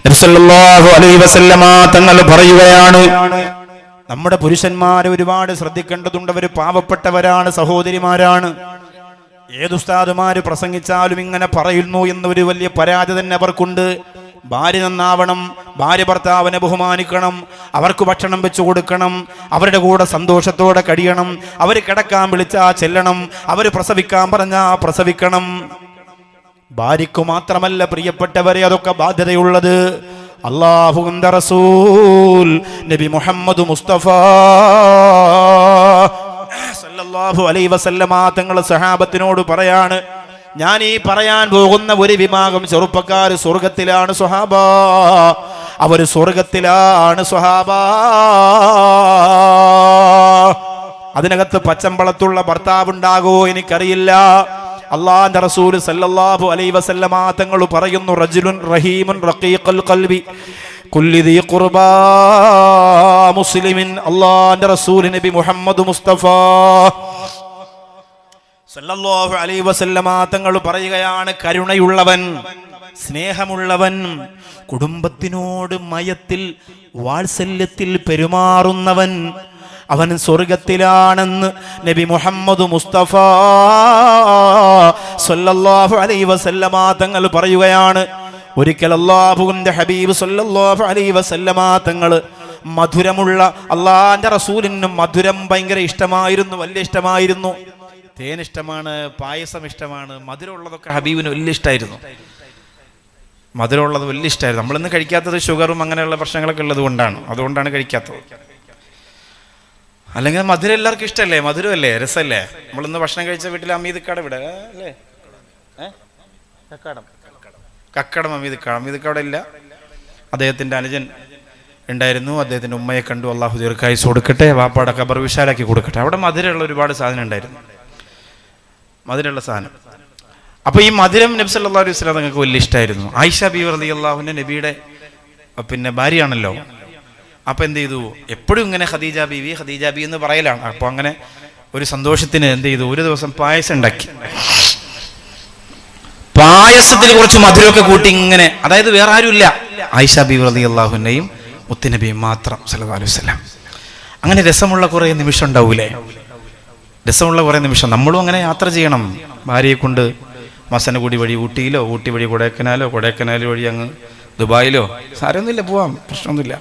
നബി സല്ലല്ലാഹു അലൈഹി വസല്ലമ തങ്ങൾ പറയുകയാണ്, നമ്മുടെ പുരുഷന്മാരെ ഒരുപാട് ശ്രദ്ധിക്കേണ്ടതുണ്ട്. അവർ പാവപ്പെട്ടവരാണ്, സഹോദരിമാരാണ്. ഏതുസ്താദുമാര് പ്രസംഗിച്ചാലും ഇങ്ങനെ പറയുന്നു എന്നൊരു വലിയ പരാതി തന്നെ അവർക്കുണ്ട്. ഭാര്യ നന്നാവണം, ഭാര്യ ഭർത്താവിനെ ബഹുമാനിക്കണം, അവർക്ക് ഭക്ഷണം വെച്ചു കൊടുക്കണം, അവരുടെ കൂടെ സന്തോഷത്തോടെ കഴിയണം, അവർ കിടക്കാൻ വിളിച്ചാ ചെല്ലണം, അവർ പ്രസവിക്കാൻ പറഞ്ഞാ പ്രസവിക്കണം. ഭാര്യയ്ക്കു മാത്രമല്ല പ്രിയപ്പെട്ടവരെ അതൊക്കെ ബാധ്യതയുള്ളത്. അല്ലാഹുവിന്റെ റസൂൽ നബി മുഹമ്മദ് മുസ്തഫ സല്ലല്ലാഹു അലൈഹി വസല്ലമ തങ്ങൾ സഹാബത്തിനോട് പറയാണ്, ഞാൻ ഈ പറയാൻ പോകുന്ന ഒരു വിഭാഗം ചെറുപ്പക്കാർ സ്വർഗത്തിലാണ് സ്വഹാബ, അവര് സ്വർഗത്തിലാണ് സ്വഹാബ. അതിനകത്ത് പച്ചമ്പളത്തുള്ള ഭർത്താവുണ്ടാകോ എനിക്കറിയില്ല. അല്ലാഹുവിന്റെ റസൂൽ സല്ലല്ലാഹു അലൈഹി വസല്ലമ തങ്ങൾ പറയുന്നു, റജുലുൻ റഹീമുൻ റഖീഖുൽ ഖൽബി കുല്ലി ദീ ഖുർബാ മുസ്ലിമിൻ. അല്ലാഹുവിന്റെ റസൂൽ നബി മുഹമ്മദ് മുസ്തഫ സല്ലല്ലാഹു അലൈഹി വസല്ലമ തങ്ങൾ പറയുകയാണ്, കരുണയുള്ളവൻ, സ്നേഹമുള്ളവൻ, കുടുംബത്തിനോട് മയത്തിൽ വാത്സല്യത്തിൽ പെരുമാറുന്നവൻ, അവൻ സ്വർഗത്തിലാണെന്ന് നബി മുഹമ്മദ് മുസ്തഫ സല്ലല്ലാഹു അലൈഹി വസല്ലമ തങ്ങൾ പറയുകയാണ്. ഒരിക്കൽ അല്ലാഹുവിന്റെ ഹബീബ് സല്ലല്ലാഹു അലൈഹി വസല്ലമ തങ്ങൾ മധുരമുള്ള, അല്ലാഹുവിന്റെ റസൂലിനും മധുരം ഭയങ്കര ഇഷ്ടമായിരുന്നു, വലിയ ഇഷ്ടമായിരുന്നു. തേൻ ഇഷ്ടമാണ്, പായസം ഇഷ്ടമാണ്, മധുരമുള്ളതൊക്കെ ഹബീബിന് വലിയ ഇഷ്ടമായിരുന്നു. മധുരമുള്ളത് വലിയ ഇഷ്ടമായിരുന്നു. നമ്മളിന്ന് കഴിക്കാത്തത് ഷുഗറും അങ്ങനെയുള്ള പ്രശ്നങ്ങളൊക്കെ ഉള്ളത് കൊണ്ടാണ്, അതുകൊണ്ടാണ് കഴിക്കാത്തത്. അല്ലെങ്കിൽ മധുരം എല്ലാവർക്കും ഇഷ്ടമല്ലേ, മധുരമല്ലേ, രസമല്ലേ. നമ്മളിന്ന് ഭക്ഷണം കഴിച്ച വീട്ടിൽ അമീദിക്കാട് ഇവിടെ അല്ലേ, കക്കടം അമീദിക്കാട് ഇല്ല. അദ്ദേഹത്തിൻ്റെ അനുജൻ ഉണ്ടായിരുന്നു, അദ്ദേഹത്തിൻ്റെ ഉമ്മയെ കണ്ടു, അള്ളാഹു ദീർഘായുസ്സ് കൊടുക്കട്ടെ, വാപ്പാടെ ഖബർ വിശാലാക്കി കൊടുക്കട്ടെ. അവിടെ മധുരമുള്ള ഒരുപാട് സാധനം ഉണ്ടായിരുന്നു, മധുരമുള്ള സാധനം. അപ്പോൾ ഈ മധുരം നബി സല്ലല്ലാഹു അലൈഹി വസല്ലം നിങ്ങൾക്ക് വലിയ ഇഷ്ടമായിരുന്നു. ആയിഷ ബീവി റളിയല്ലാഹു അൻഹ നബിയുടെ ഭാര്യയാണല്ലോ. അപ്പം എന്ത് ചെയ്തു, എപ്പോഴും ഇങ്ങനെ ഖദീജ ബീവി എന്ന് പറയലാണ്. അപ്പോൾ അങ്ങനെ ഒരു സന്തോഷത്തിന് എന്ത് ചെയ്തു, ഒരു ദിവസം പായസം ഉണ്ടാക്കി. പായസത്തിൽ കുറച്ച് മധുരമൊക്കെ കൂട്ടി ഇങ്ങനെ, അതായത് വേറെ ആരുമില്ല, ആയിഷ ബീവി റളിയല്ലാഹു അൻഹയും മുത്തുനബിയും മാത്രം സല്ലല്ലാഹു അലൈഹി വസല്ലം. അങ്ങനെ രസമുള്ള കുറേ നിമിഷം ഉണ്ടാവൂലേ, രസമുള്ള കുറേ നിമിഷം. നമ്മളും അങ്ങനെ യാത്ര ചെയ്യണം ഭാര്യയെ കൊണ്ട്. മസനഗുഡി വഴി ഊട്ടിയിലോ, ഊട്ടി വഴി കൊടൈക്കനാലോ, കൊടൈക്കനാൽ വഴി അങ്ങ് ദുബായിലോ, സാരമൊന്നുമില്ല, പോവാം, പ്രശ്നമൊന്നുമില്ല.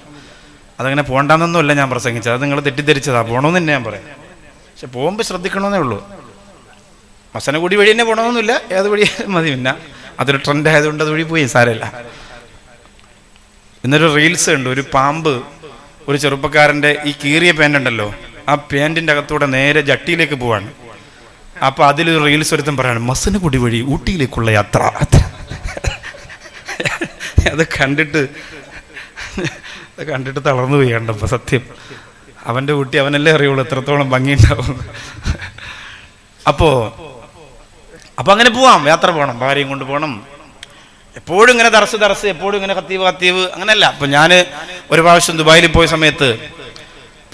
അതങ്ങനെ പോകണ്ടെന്നൊന്നുമല്ല ഞാൻ പ്രസംഗിച്ചത്, അത് നിങ്ങൾ തെറ്റിദ്ധരിച്ചതാ, പോകണമെന്ന് തന്നെ ഞാൻ പറയാം. പക്ഷെ പോകുമ്പോൾ ശ്രദ്ധിക്കണമെന്നേ ഉള്ളൂ. മസനഗുഡി വഴി തന്നെ പോകണമെന്നൊന്നുമില്ല, ഏത് വഴി മതി. പിന്നെ അതൊരു ട്രെൻഡ് ആയതുകൊണ്ട് അതുവഴി പോയി, സാരമില്ല. ഇന്നൊരു റീൽസ് ഉണ്ട്, ഒരു പാമ്പ് ഒരു ചെറുപ്പക്കാരൻ്റെ ഈ കീറിയ പാൻ്റ് ഉണ്ടല്ലോ, ആ പാൻറ്റിൻ്റെ അകത്തൂടെ നേരെ ജട്ടിയിലേക്ക് പോവാണ്. അപ്പോൾ അതിലൊരു റീൽസ് ഒരുത്തം പറയാണ്, മസനഗുഡി വഴി ഊട്ടിയിലേക്കുള്ള യാത്ര. അത് കണ്ടിട്ട് തളർന്നു പോയി കണ്ടപ്പോൾ. സത്യം, അവൻ്റെ ഊട്ടി അവനല്ലേ അറിയുള്ളൂ എത്രത്തോളം ഭംഗിയുണ്ടാവും. അപ്പോൾ അങ്ങനെ പോവാം, യാത്ര പോകണം, ഭാര്യയും കൊണ്ട് പോകണം. എപ്പോഴും ഇങ്ങനെ ദർസ് എപ്പോഴും ഇങ്ങനെ കത്തീവ് അങ്ങനെയല്ല. അപ്പം ഞാൻ ഒരു പ്രാവശ്യം ദുബായിൽ പോയ സമയത്ത്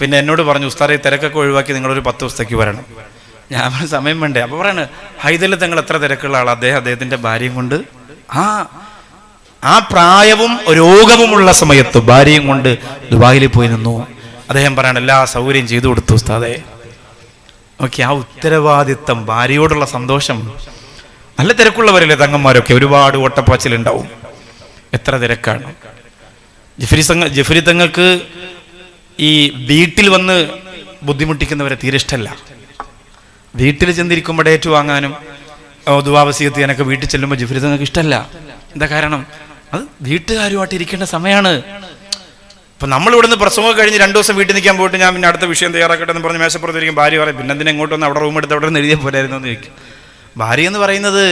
പിന്നെ എന്നോട് പറഞ്ഞു, ഉസ്താദെ തിരക്കൊക്കെ ഒഴിവാക്കി നിങ്ങളൊരു 10 ദിവസത്തേക്ക് വരണം. ഞാൻ സമയം വേണ്ടേ. അപ്പോൾ പറയാണ്, ഹൈദരിൽ തങ്ങൾ എത്ര തിരക്കുള്ള ആൾ, അദ്ദേഹത്തിൻ്റെ ഭാര്യയും കൊണ്ട് ആ പ്രായവും രോഗവുമുള്ള സമയത്ത് ഭാര്യയും കൊണ്ട് ദുബായിൽ പോയി നിന്നു. അദ്ദേഹം പറയാണ്, എല്ലാ സൗകര്യം ചെയ്തു കൊടുത്തു ഉസ്താദെ. ഓക്കെ, ആ ഉത്തരവാദിത്തം, ഭാര്യയോടുള്ള സന്തോഷം. നല്ല തിരക്കുള്ളവരല്ലേ തങ്ങന്മാരൊക്കെ, ഒരുപാട് ഓട്ടപ്പാച്ചിലുണ്ടാവും, എത്ര തിരക്കാണ്. ജഫരി തങ്ങൾക്ക് ഈ വീട്ടിൽ വന്ന് ബുദ്ധിമുട്ടിക്കുന്നവരെ തീരെ ഇഷ്ടമല്ല. വീട്ടിൽ ചെന്നിരിക്കുമ്പോൾ ഡേറ്റ് വാങ്ങാനും ദുആവസിയത്ത് ചെയ്യാനൊക്കെ വീട്ടിൽ ചെല്ലുമ്പോൾ ജഫരി തങ്ങൾക്ക് ഇഷ്ടമല്ല. എന്താ കാരണം? അത് വീട്ടുകാരുമായിട്ട് ഇരിക്കേണ്ട സമയമാണ്. അപ്പം നമ്മളിവിടുന്ന് പ്രസവം കഴിഞ്ഞ് 2 ദിവസം വീട്ടിൽ നിൽക്കാൻ പോയിട്ട് ഞാൻ പിന്നെ അടുത്ത വിഷയം തയ്യാറാക്കട്ടെ എന്ന് പറഞ്ഞ് മേശപ്പുറത്തിരിക്കും. ഭാര്യ പറയും, പിന്നെ എന്തിനാ ഇങ്ങോട്ട് വന്ന് അവിടെ റൂം എടുത്ത് അവിടെ നിന്ന് എഴുതിയാൽ പോരായിരുന്നു എന്ന് ചോദിക്കും. ഭാര്യ എന്ന് പറയുന്നത്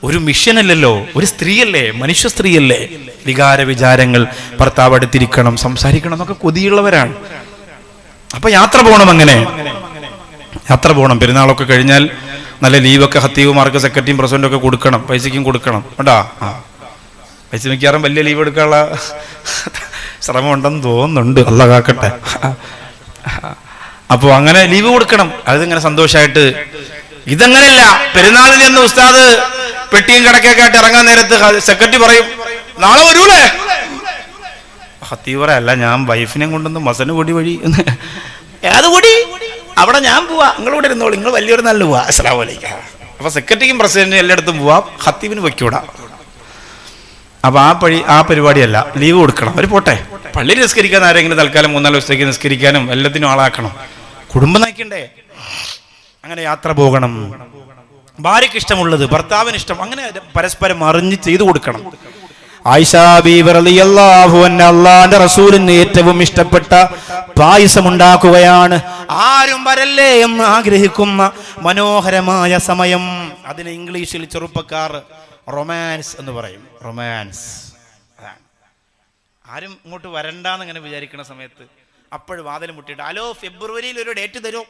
ഒരു മിഷനല്ലല്ലോ, ഒരു സ്ത്രീയല്ലേ, മനുഷ്യ സ്ത്രീയല്ലേ. വികാര വിചാരങ്ങൾ, ഭർത്താവ് അടുത്തിരിക്കണം, സംസാരിക്കണം എന്നൊക്കെ കൊതിയുള്ളവരാണ്. അപ്പൊ യാത്ര പോകണം, അങ്ങനെ യാത്ര പോകണം. പെരുന്നാളൊക്കെ കഴിഞ്ഞാൽ നല്ല ലീവൊക്കെ ഹത്തീവുമാർക്ക്, സെക്രട്ടറിയും പ്രസിഡന്റും ഒക്കെ കൊടുക്കണം, പൈസയ്ക്കും കൊടുക്കണം കേട്ടാ. പൈസ മിക്കവാറും വലിയ ലീവ് എടുക്കാനുള്ള ശ്രമം ഉണ്ടെന്ന് തോന്നുന്നുണ്ട്, അല്ലാഹ് കാക്കട്ടെ. അപ്പോൾ അങ്ങനെ ലീവ് കൊടുക്കണം. അതിങ്ങനെ സന്തോഷമായിട്ട്. ഇതങ്ങനെയല്ല, പെരുന്നാളിൽ നിന്ന് ഉസ്താദ് പെട്ടിയും കിടക്കൊക്കെ ആയിട്ട് ഇറങ്ങാൻ നേരത്ത് സെക്രട്ടറി പറയും, നാളെ വരൂലേ. ഹത്തീവറ അല്ല, ഞാൻ വൈഫിനെ കൊണ്ടൊന്ന് മസനഗുഡി വഴി. ഏത് കൂടി? അവിടെ ഞാൻ പോവാ, നിങ്ങളിവിടെ ഇരുന്നോളൂ, നിങ്ങൾ വലിയൊരു നല്ല പോവാ, അസ്സലാമു അലൈക്കും. അപ്പൊ സെക്രട്ടറിക്കും പ്രസിഡന്റിനും എല്ലായിടത്തും പോവാം, ഹത്തീവിന് വയ്ക്കൂടാ. അപ്പൊ ആ പരിപാടിയല്ല, ലീവ് കൊടുക്കണം. അവർ പോട്ടെ, പള്ളിയിൽ നിസ്കരിക്കാൻ ആരെങ്കിലും തൽക്കാലം 3-4 ദിവസത്തേക്ക് നിസ്കരിക്കാനും എല്ലാത്തിനും ആളാക്കണം, കുടുംബം നയിക്കണ്ടേ. അങ്ങനെ യാത്ര പോകണം. ഭാര്യയ്ക്ക് ഇഷ്ടമുള്ളത് ഭർത്താവിന് ഇഷ്ടം, അങ്ങനെ പരസ്പരം അറിഞ്ഞ് ചെയ്തു കൊടുക്കണം. ആയിഷ ബീവി റളിയല്ലാഹു അൻഹ അല്ലാഹുവിന്റെ റസൂലിന് ഏറ്റവും ഇഷ്ടപ്പെട്ട പായസം ഉണ്ടാക്കുകയാണ്. ആരും വരല്ലേ എന്ന് ആഗ്രഹിക്കുന്ന മനോഹരമായ സമയം. അതിന് ഇംഗ്ലീഷിൽ ചെറുപ്പക്കാർ റൊമാൻസ് എന്ന് പറയും. റൊമാൻസ് ആരും ഇങ്ങോട്ട് വരണ്ടെന്ന് ഇങ്ങനെ വിചാരിക്കുന്ന സമയത്ത് അപ്പോഴും വാതിൽ മുട്ടിയിട്ട്, ഹലോ ഫെബ്രുവരിയിൽ ഒരു ഡേറ്റ് തരുമോ,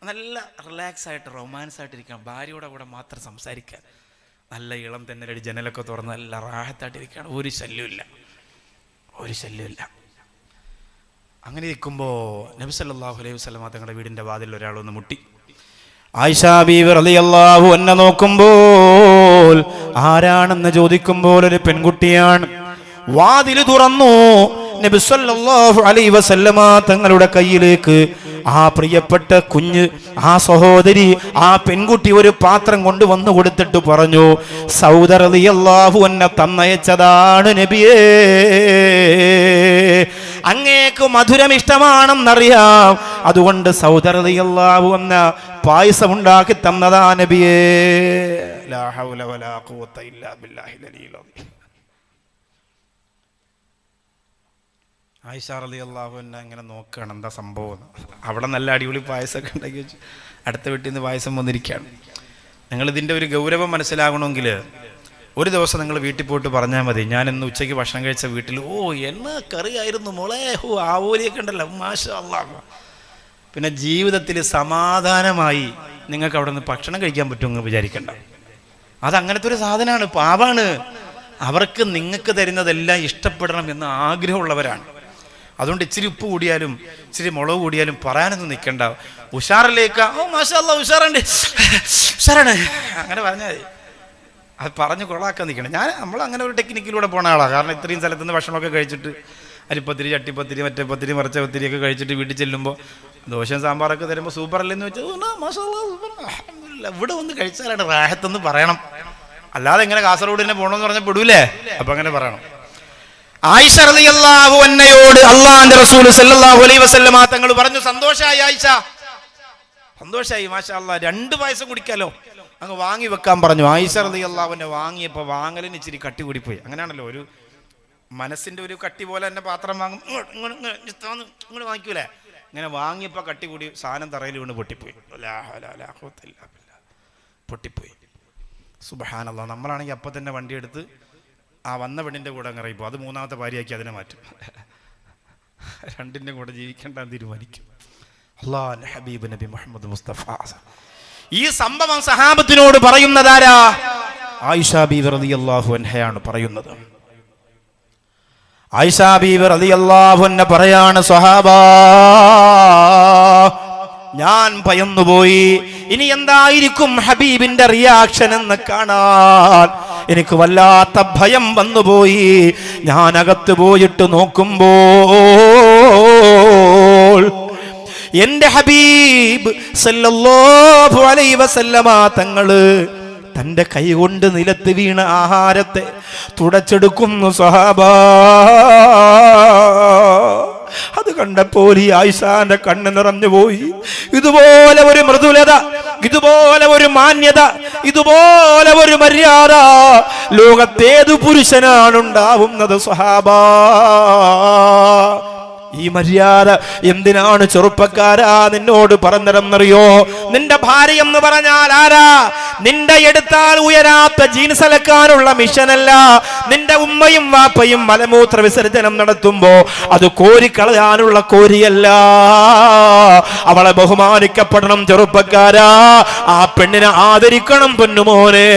നല്ല റിലാക്സ് ആയിട്ട് റൊമാൻസ് ആയിട്ടിരിക്കണം. ഭാര്യയുടെ കൂടെ മാത്രം സംസാരിക്കാൻ, നല്ല ഇളം തന്നെ ജനലൊക്കെ തുറന്ന് നല്ല റാഹത്തായിട്ടിരിക്കുകയാണ്. ഒരു ശല്യമില്ല. അങ്ങനെ ഇരിക്കുമ്പോൾ നബി സല്ലല്ലാഹു അലൈഹി വസല്ലം തങ്ങളുടെ വീടിൻ്റെ വാതിൽ ഒരാളൊന്ന് മുട്ടി. ആയിഷ ബീവി റളിയല്ലാഹു അൻഹ നോക്കുമ്പോൾ ആരാണെന്ന് ചോദിക്കുമ്പോൾ ഒരു പെൺകുട്ടിയാണ്. വാതിൽ തുറന്നു. നബി സല്ലല്ലാഹു അലൈഹി വസല്ലമ തങ്ങളുടെ കയ്യിലേക്ക് ആ പ്രിയപ്പെട്ട കുഞ്ഞ്, ആ സഹോദരി, ആ പെൺകുട്ടി ഒരു പാത്രം കൊണ്ടുവന്നു കൊടുത്തിട്ട് പറഞ്ഞു, സൗദ റളിയല്ലാഹു അൻഹ തന്നയച്ചതാണ് നബിയേ, അങ്ങേക്ക് മധുരം ഇഷ്ടമാണെന്നറിയാം, അതുകൊണ്ട് സൗദ റളിയല്ലാഹു അൻഹ പായസം ഉണ്ടാക്കി തന്നതാ നബിയേ. ലാ ഹൗല വലാ ഖുവത ഇല്ലാ ബില്ലാഹിൽ അലിയിൽ അദീം. ആയിഷ റളിയല്ലാഹു അൻഹ ഇങ്ങനെ നോക്കുകയാണ്, എന്താ സംഭവം. അവിടെ നല്ല അടിപൊളി പായസമൊക്കെ ഉണ്ടാക്കി വെച്ചു, അടുത്ത വീട്ടിൽ നിന്ന് പായസം വന്നിരിക്കുകയാണ്. നിങ്ങളിതിൻ്റെ ഒരു ഗൗരവം മനസ്സിലാകണമെങ്കിൽ ഒരു ദിവസം നിങ്ങൾ വീട്ടിൽ പോയിട്ട് പറഞ്ഞാൽ മതി, ഞാൻ ഇന്ന് ഉച്ചയ്ക്ക് ഭക്ഷണം കഴിച്ച വീട്ടിൽ, ഓ എന്നാ കറിയായിരുന്നു മോളെ, ആവോലിയൊക്കെ ഉണ്ടല്ലോ, മാഷാ അല്ലാഹ്. പിന്നെ ജീവിതത്തിൽ സമാധാനമായി നിങ്ങൾക്ക് അവിടെ നിന്ന് ഭക്ഷണം കഴിക്കാൻ പറ്റുമെന്ന് വിചാരിക്കണ്ട. അതങ്ങനത്തെ ഒരു സാധനമാണ്, പാവാണ്. അവർക്ക് നിങ്ങൾക്ക് തരുന്നതെല്ലാം ഇഷ്ടപ്പെടണം എന്ന് ആഗ്രഹമുള്ളവരാണ്. അതുകൊണ്ട് ഇച്ചിരി ഉപ്പ് കൂടിയാലും ഇച്ചിരി മുളക് കൂടിയാലും പറയാനൊന്നും നിൽക്കണ്ട. ഉഷാറിലേക്ക് ഓ മാഷാ അല്ലാ ഉഷാറുണ്ട് ഉഷാറാണ് അങ്ങനെ പറഞ്ഞാൽ മതി. അത് പറഞ്ഞ് കൊളാക്കാൻ നിൽക്കണം. നമ്മൾ അങ്ങനെ ഒരു ടെക്നിക്കിലൂടെ പോണ ആളാണ്. കാരണം ഇത്രയും സ്ഥലത്ത് നിന്ന് ഭക്ഷണമൊക്കെ കഴിച്ചിട്ട് അരിപ്പത്തിരി ചട്ടിപ്പത്തിരി മറ്റേ പത്തിരി മറിച്ച പത്തിരിയൊക്കെ കഴിച്ചിട്ട് വീട്ടിൽ ചെല്ലുമ്പോൾ ദോശയും സാമ്പാറൊക്കെ തരുമ്പോൾ സൂപ്പർ അല്ലെന്ന് വെച്ചാൽ ഇവിടെ വന്ന് കഴിച്ചാലാണ് റാഹത്തെന്ന് പറയണം. അല്ലാതെ എങ്ങനെ കാസർഗോഡ് തന്നെ പോകണമെന്ന് പറഞ്ഞാൽ പെടൂലേ? അപ്പം അങ്ങനെ പറയണം. ആയിഷ റളിയല്ലാഹു അൻഹയോട് അള്ളാഹുവിന്റെ റസൂൽ സല്ലല്ലാഹു അലൈഹി വസല്ലമ തങ്ങൾ പറഞ്ഞു, സന്തോഷമായി ആയിഷ, സന്തോഷമായി മാഷാ അല്ലാഹ്, 2 പായസം കുടിക്കാലോ, അങ്ങ് വാങ്ങി വെക്കാൻ പറഞ്ഞു. ആയിഷ റളിയല്ലാഹു അൻഹ വാങ്ങിയപ്പോൾ വാങ്ങലിന് ഇച്ചിരി കട്ടി കൂടിപ്പോയി. അങ്ങനെയാണല്ലോ, ഒരു മനസ്സിന്റെ ഒരു കട്ടി പോലെ തന്നെ പാത്രം വാങ്ങും, ഇങ്ങോട്ട് വാങ്ങിക്കൂലേ, ഇങ്ങനെ വാങ്ങിയപ്പോൾ കട്ടി കൂടി സാധനം തറയിൽ വീണ് പൊട്ടിപ്പോയി. പൊട്ടിപ്പോയി. സുബ്ഹാനല്ലാഹ്. നമ്മളാണെങ്കിൽ അപ്പം തന്നെ വണ്ടി എടുത്ത് ആ വന്ന പെണ്ണിൻ്റെ കൂടെ അങ്ങ് ഇറങ്ങിപ്പോ, അത് 3ാമത്തെ ഭാര്യയാക്കി അതിനെ മാറ്റും. 2ന്റെ കൂടെ ജീവിക്കേണ്ടെന്ന് തീരുമാനിക്കും. അല്ലാഹുവിന്റെ ഹബീബ് നബി മുഹമ്മദ് മുസ്തഫ. ഈ സംഭവം സഹാബത്തിനോട് പറയുന്നതാരാ? ആയിഷ ബീവി റളിയല്ലാഹു അൻഹയാണ് പറയുന്നത്. ആയിഷ ബീവി റളിയല്ലാഹു അൻഹ പറയാണ്, സ്വഹാബാ, ഞാൻ ഭയന്നുപോയി, ഇനി എന്തായിരിക്കും ഹബീബിന്റെ റിയാക്ഷൻ എന്ന് കാണാൻ എനിക്ക് വല്ലാത്ത ഭയം വന്നുപോയി. ഞാൻ അകത്ത് പോയിട്ട് നോക്കുമ്പോൾ എന്റെ ഹബീബ് സല്ലല്ലാഹു അലൈഹി വസല്ലമ തങ്ങള് തന്റെ കൈകൊണ്ട് നിലത്ത് വീണ ആഹാരത്തെ തുടച്ചെടുക്കുന്നു. സ്വഹാബാ, അത് കണ്ടപ്പോൾ ഈ ആയിഷാന്റെ കണ്ണ് നിറഞ്ഞുപോയി. ഇതുപോലെ ഒരു മൃദുലത, ഇതുപോലെ ഒരു മാന്യത, ഇതുപോലെ ഒരു മര്യാദ ലോകത്തേതു പുരുഷനാണ് ഉണ്ടാവുന്നത്? സ്വഹാബാ, ഈ മര്യാദ എന്തിനാണ് ചെറുപ്പക്കാരാ നിന്നോട് പറഞ്ഞതെന്നറിയോ? നിന്റെ ഭാര്യ എന്ന് പറഞ്ഞാൽ ആരാ? നിന്റെ എടുത്താൽ ഉയരാത്ത ജീൻസ് അലക്കാനുള്ള മിഷനല്ല. നിന്റെ ഉമ്മയും വാപ്പയും മലമൂത്ര വിസർജനം നടത്തുമ്പോ അത് കോരിക്കളയാനുള്ള കോരിയല്ല. അവളെ ബഹുമാനിക്കപ്പെടണം ചെറുപ്പക്കാരാ. ആ പെണ്ണിനെ ആദരിക്കണം പൊന്നുമോനെ.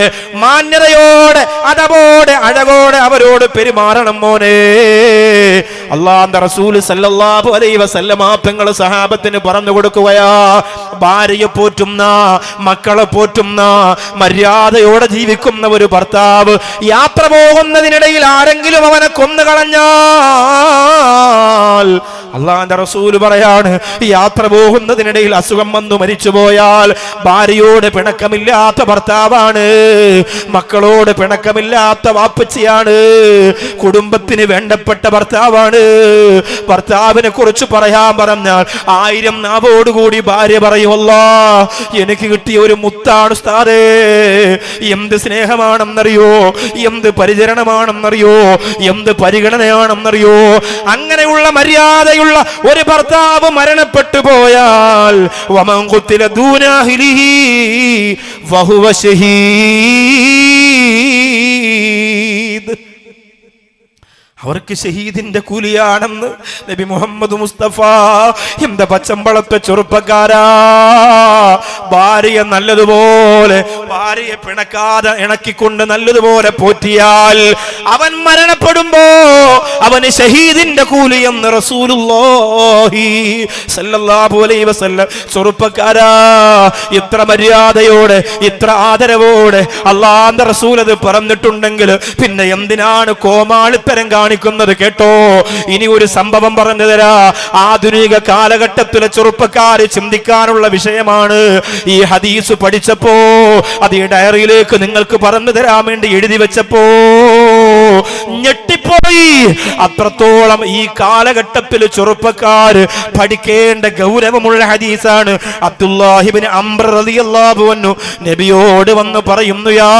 മാന്യതയോടെ അതവോടെ അഴകോടെ അവരോട് പെരുമാറണം മോനെ. അല്ലാഹുവിന്റെ റസൂൽ സല്ലല്ലാഹു അലൈഹി വസല്ലമ തങ്ങൾ സഹാബത്തിന് പറഞ്ഞു കൊടുക്കുകയാ, ഭാര്യയെ പോറ്റുന്ന, മക്കളെ പോറ്റുന്ന, മര്യാദയോടെ ജീവിക്കുന്ന ഒരു ഭർത്താവ് യാത്ര പോകുന്നതിനിടയിൽ ആരെങ്കിലും അവനെ കൊന്നുകളഞ്ഞാൽ, അള്ളാഹുവിന്റെ റസൂൽ പറയാണ്, യാത്ര പോകുന്നതിനിടയിൽ അസുഖം വന്നു മരിച്ചുപോയാൽ ഭാര്യയോട് പിണക്കമില്ലാത്ത ഭർത്താവാണ്, മക്കളോട് പിണക്കമില്ലാത്ത വാപ്പച്ചിയാണ്, കുടുംബത്തിന് വേണ്ടപ്പെട്ട ഭർത്താവാണ്. ഭർത്താവിനെ കുറിച്ച് പറയാൻ പറഞ്ഞാൽ 1000 നാവോടുകൂടി ഭാര്യ പറയുമല്ലോ, എനിക്ക് കിട്ടിയ ഒരു മുത്താണ് ഉസ്താദേ, എന്ത് സ്നേഹമാണെന്നറിയോ, എന്ത് പരിചരണമാണെന്നറിയോ, എന്ത് പരിഗണനയാണെന്നറിയോ. അങ്ങനെയുള്ള മര്യാദയുള്ള ഒരു ഭർത്താവ് മരണപ്പെട്ടു പോയാൽ വമൻ ഖുതില ദൂനാഹിലിഹി വഹുവ ഷഹീദ്, അവർക്ക് ഷഹീദിന്റെ കൂലിയാണെന്ന് നബി മുഹമ്മദ് മുസ്തഫ. എന്താ പച്ചമ്പളത്തെ ചെറുപ്പക്കാരാ, ഭാര്യയെ നല്ലതുപോലെ, ഭാര്യയെ പിണക്കാതെ ഇണക്കിക്കൊണ്ട് നല്ലതുപോലെ പോറ്റിയാൽ അവൻ മരണപ്പെടുമ്പോ അവന് ഷഹീദിന്റെ കൂലി എന്ന് റസൂലുള്ളാഹി സല്ലല്ലാഹു അലൈഹി വസല്ലം. ചെറുപ്പക്കാരാ, ഇത്ര മര്യാദയോടെ, ഇത്ര ആദരവോടെ അല്ലാഹുവിന്റെ റസൂൽ അത് പറഞ്ഞിട്ടുണ്ടെങ്കിൽ പിന്നെ എന്തിനാണ് കോമാളിത്തരം കാണിക്കുന്നത്? കേട്ടോ, ഇനി ഒരു സംഭവം പറഞ്ഞു തരാ. ആധുനിക കാലഘട്ടത്തിലെ ചെറുപ്പക്കാര് ചിന്തിക്കാനുള്ള വിഷയമാണ്. ഈ ഹദീസ് പഠിച്ചപ്പോ അത് ഈ ഡയറിയിലേക്ക് നിങ്ങൾക്ക് പറഞ്ഞു തരാൻ വേണ്ടി എഴുതി വെച്ചപ്പോ ഞെട്ടിപ്പോയി. അത്രത്തോളം ഈ കാലഘട്ടത്തിൽ ചെറുപ്പക്കാര് പഠിക്കേണ്ട ഗൗരവമുള്ള ഹദീസാണ്. അബ്ദുല്ലാഹി ഇബ്നു അംർ റളിയല്ലാഹു അൻഹു നബിയോട് വന്ന് പറയുന്നു, യാ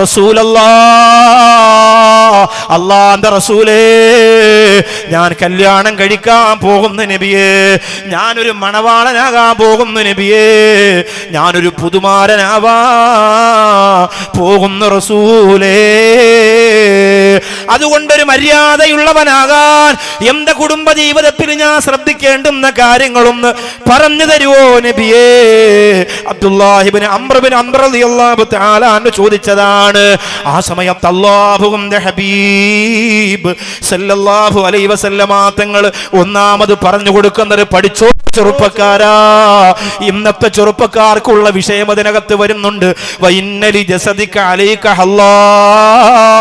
റസൂലല്ലാഹ്, അല്ലാഹുവിന്റെ റസൂലേ, ഞാൻ കല്യാണം കഴിക്കാൻ പോകുന്നു നബിയേ, ഞാനൊരു മണവാളനാകാൻ പോകുന്നു നബിയേ, ഞാനൊരു പുതുമാരനാവാ പോകുന്നു റസൂലേ. അതുകൊണ്ടൊരു മര്യാദയുള്ളവനാകാൻ എന്റെ കുടുംബ ജീവിതത്തിൽ ഞാൻ ശ്രദ്ധിക്കേണ്ടുന്ന കാര്യങ്ങളൊന്ന് പറഞ്ഞു തരുവോ നബിയേ? അബ്ദുല്ലാഹിബ്നു അംർ റളിയല്ലാഹു തആല അൻഹു ചോദിച്ചതാണ്. ആ സമയത്ത് അല്ലാഹുവിന്റെ ഹബീബ് സല്ലല്ലാഹു അലൈഹി വസല്ലമ തങ്ങൾ ഒന്നാമത് പറഞ്ഞു കൊടുക്കുന്നത്, പഠിച്ചോ ചെറുപ്പക്കാരാ, ഇന്നത്തെ ചെറുപ്പക്കാർക്കുള്ള വിഷയം അതിനകത്ത് വരുന്നുണ്ട്. വഇന്നലി ജസദിക അലൈക അല്ലാഹ്,